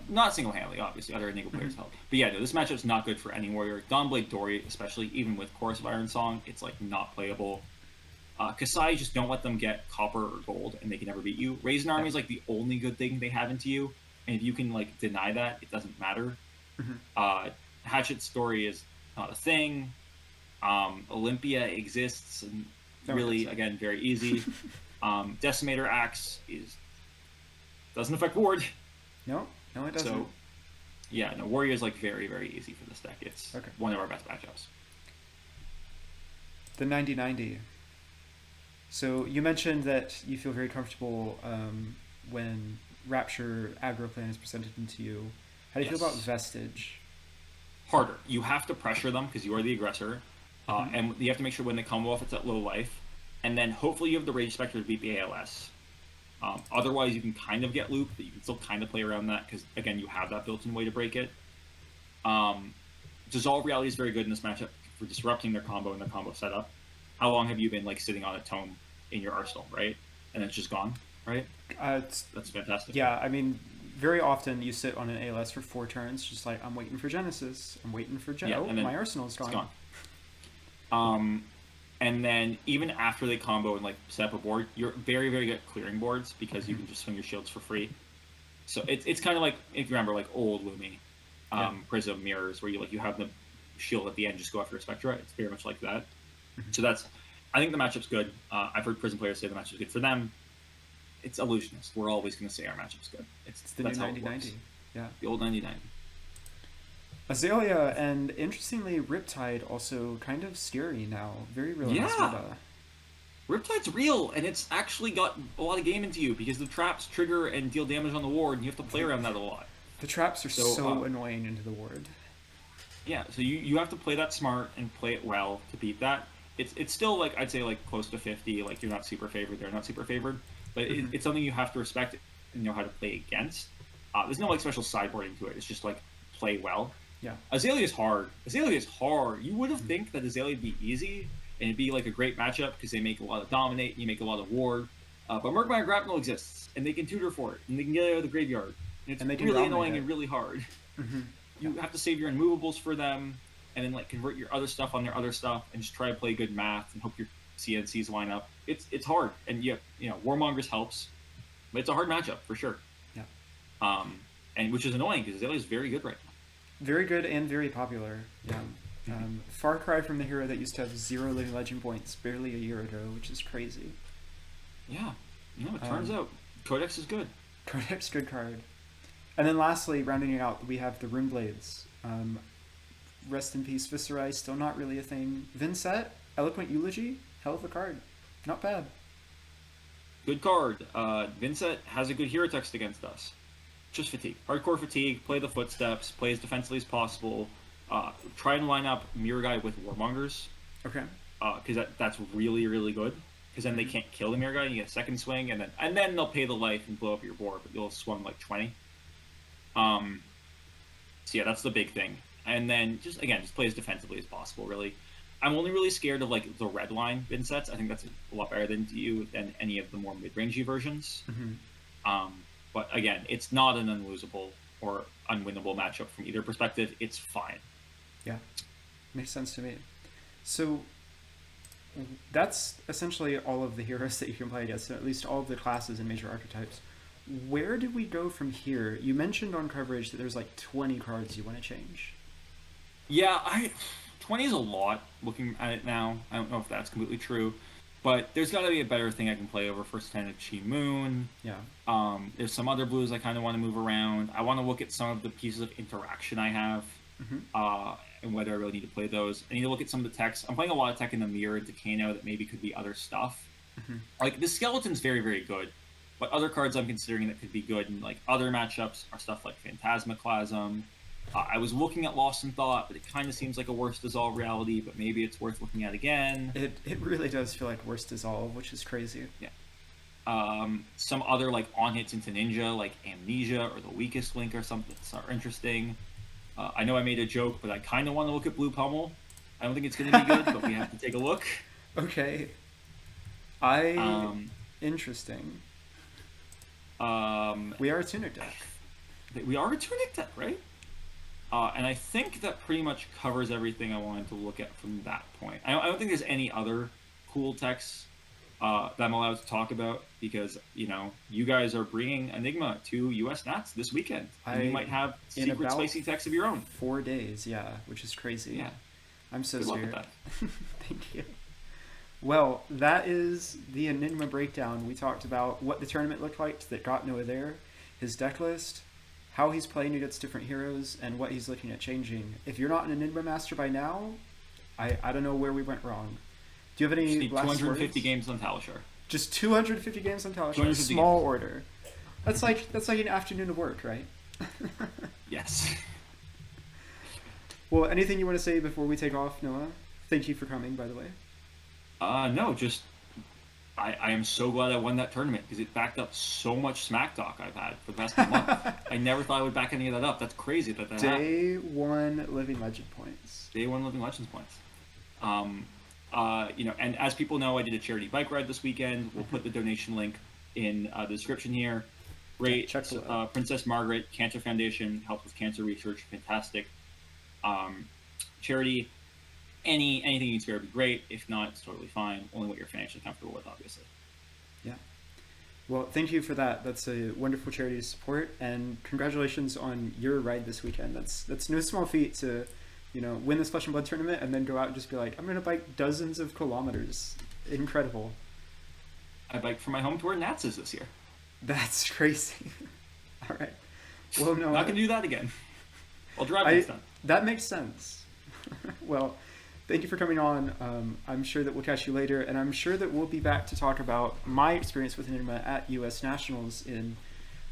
B: Not single-handedly, obviously. Other Enigma players help. But yeah, no, this matchup's not good for any warrior. Dawnblade Dory, especially, even with Chorus of Iron Song, it's like not playable. Kasai, just don't let them get copper or gold, and they can never beat you. Raisin Army is like the only good thing they have into you, and if you can like deny that, it doesn't matter. Hatchet's Story is not a thing. Olympia exists, and really, again, very easy. Decimator Axe doesn't affect ward.
A: No, it doesn't.
B: So Yeah, no, Warrior is like very, very easy for this deck. It's
A: Okay.
B: one of our best matchups.
A: The 90/90. So you mentioned that you feel very comfortable when Rapture aggro plan is presented into you. How do you feel about
B: Yes.
A: Vestige?
B: Harder. You have to pressure them because you are the aggressor,
A: Mm-hmm.
B: and you have to make sure when they combo off it's at low life, and then hopefully you have the Rage Spectre to beat the ALS. Otherwise, you can kind of get looped, but you can still kind of play around that because again, you have that built-in way to break it. Um, Dissolve Reality is very good in this matchup for disrupting their combo and their combo setup. How long have you been like sitting on a tome in your arsenal, right? And it's just gone, right?
A: It's,
B: That's fantastic.
A: yeah, I mean, very often you sit on an ALS for 4 turns, just like I'm waiting for Genesis. I'm waiting for
B: Yeah,
A: Oh,
B: and then
A: my arsenal's
B: it's
A: gone.
B: gone. Um, and then even after they combo and like set up a board, you're very very good at clearing boards because you
A: Mm-hmm.
B: can just swing your shields for free. So it's kind of like if you remember like old Lumi,
A: Yeah.
B: Prism mirrors where you have the shield at the end, just go after a Spectra. It's very much like that.
A: Mm-hmm.
B: So that's I think the matchup's good. I've heard Prism players say the matchup's good for them. It's illusionist. We're always going to say our matchup's good.
A: It's the new
B: That's how it works.
A: 90/90. Yeah.
B: The old 99.
A: Azalea and interestingly Riptide also kind of scary now. Very real in this
B: Yeah,
A: meta.
B: Riptide's real, and it's actually got a lot of game into you because the traps trigger and deal damage on the ward, and you have to play around that a lot.
A: The traps are
B: So,
A: so annoying into the ward.
B: yeah, so you have to play that smart and play it well to beat that. It's still like I'd say like close to 50. Like you're not super favored, they're not super favored, but
A: Mm-hmm.
B: it's something you have to respect and know how to play against. There's no like special sideboarding to it. It's just like play well.
A: Yeah.
B: Azalea is hard. Azalea is hard. You would have
A: Mm-hmm.
B: think that Azalea would be easy and it'd be like a great matchup because they make a lot of dominate and you make a lot of ward. But Murkmire Grapnel exists and they can tutor for it and they can get it out of the graveyard. And it's
A: And they can
B: really
A: dominate
B: annoying
A: it.
B: and really hard.
A: Mm-hmm. Yeah.
B: You have to save your unmovables for them and then like convert your other stuff on their other stuff and just try to play good math and hope your CNCs line up. It's hard and Warmongers helps, but it's a hard matchup for sure.
A: Yeah.
B: And which is annoying because Azalea is very good right now.
A: Very good and very popular. Yeah. Far cry from the hero that used to have 0 living legend points barely a year ago, which is crazy.
B: Yeah, it turns out Codex is good.
A: Codex, good card. And then lastly, rounding it out, we have the Rune Blades. Rest in peace, Viserai, still not really a thing. Vincent, Eloquent Eulogy, hell of a card. Not bad.
B: Good card. Vincent has a good hero text against us. Just fatigue. Hardcore fatigue, play the footsteps, play as defensively as possible. Try and line up Mirror Guy with Warmongers.
A: Okay.
B: Because that's really, really good. Because then they can't kill the Mirror Guy, and you get a second swing, and then they'll pay the life and blow up your board, but you'll have swung like 20. So yeah, that's the big thing. And then just play as defensively as possible, really. I'm only really scared of like the red line Vincents. I think that's a lot better than any of the more mid-rangey versions.
A: Mm-hmm.
B: But again, it's not an unlosable or unwinnable matchup from either perspective. It's fine.
A: Yeah, makes sense to me. So that's essentially all of the heroes that you can play against, at least all of the classes and major archetypes. Where do we go from here? You mentioned on coverage that there's like 20 cards you want to change.
B: Yeah, 20 is a lot looking at it now. I don't know if that's completely true. But there's got to be a better thing I can play over First Lieutenant Chi Moon.
A: Yeah.
B: There's some other blues I kind of want to move around. I want to look at some of the pieces of interaction I have, and whether I really need to play those. I need to look at some of the techs. I'm playing a lot of tech in the Mirror Decano that maybe could be other stuff. Like the Skeleton's very, very good, but other cards I'm considering that could be good in like other matchups are stuff like Phantasmaclasm. I was looking at Lost in Thought, but it kind of seems like a worse Dissolve reality, but maybe it's worth looking at again.
A: It really does feel like worse Dissolve, which is crazy.
B: Yeah. Some other like on hits into Ninja, like Amnesia or the Weakest Link or something are interesting. I know I made a joke, but I kind of want to look at Blue Pummel. I don't think it's going to be good, but we have to take a look.
A: Okay. Interesting. We are a Tunic deck.
B: We are a Tunic deck, right? And I think that pretty much covers everything I wanted to look at from that point. I don't think there's any other cool techs that I'm allowed to talk about because, you guys are bringing Enigma to US Nats this weekend. And you might have secret spicy techs of your own.
A: 4 days, yeah, which is crazy.
B: Yeah.
A: I'm so
B: Good luck with
A: scared.
B: that.
A: Thank you. Well, that is the Enigma breakdown. We talked about what the tournament looked like that got Noah there, his deck list, how he's playing against different heroes and what he's looking at changing. If you're not an Enigma master by now, I don't know where we went wrong. Do you have any
B: Just need
A: last
B: 250
A: words?
B: games on Talishar.
A: Just 250 games on Talishar.
B: 250
A: Small
B: games.
A: order. That's like an afternoon of work, right?
B: Yes.
A: Well, anything you want to say before we take off, Noah? Thank you for coming, by the way.
B: No, just I am so glad I won that tournament because it backed up so much smack talk I've had for the past month. I never thought I would back any of that up. That's crazy that happened.
A: Day 1 Living Legend points.
B: Day 1 Living Legends points. And as people know, I did a charity bike ride this weekend. We'll put the donation link in the description here. Great.
A: Check
B: Princess Margaret Cancer Foundation helps with cancer research. Fantastic. Charity. Anything you can spare would be great. If not, it's totally fine. Only what you're financially comfortable with, obviously.
A: Yeah. Well, thank you for that. That's a wonderful charity to support, and congratulations on your ride this weekend. That's no small feat to, win this Flesh and Blood tournament and then go out and just be like, I'm gonna bike dozens of kilometers. Incredible.
B: I biked from my home to where Nats is this year.
A: That's crazy. All right. Well, no,
B: Not gonna do that again. I'll drive next time.
A: That makes sense. Well, thank you for coming on. I'm sure that we'll catch you later, and I'm sure that we'll be back to talk about my experience with Enigma at U.S. Nationals in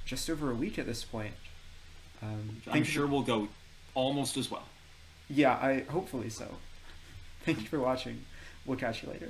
A: just over a week at this point.
B: I'm sure we'll go almost as well.
A: Yeah, hopefully so. Thank you for watching. We'll catch you later.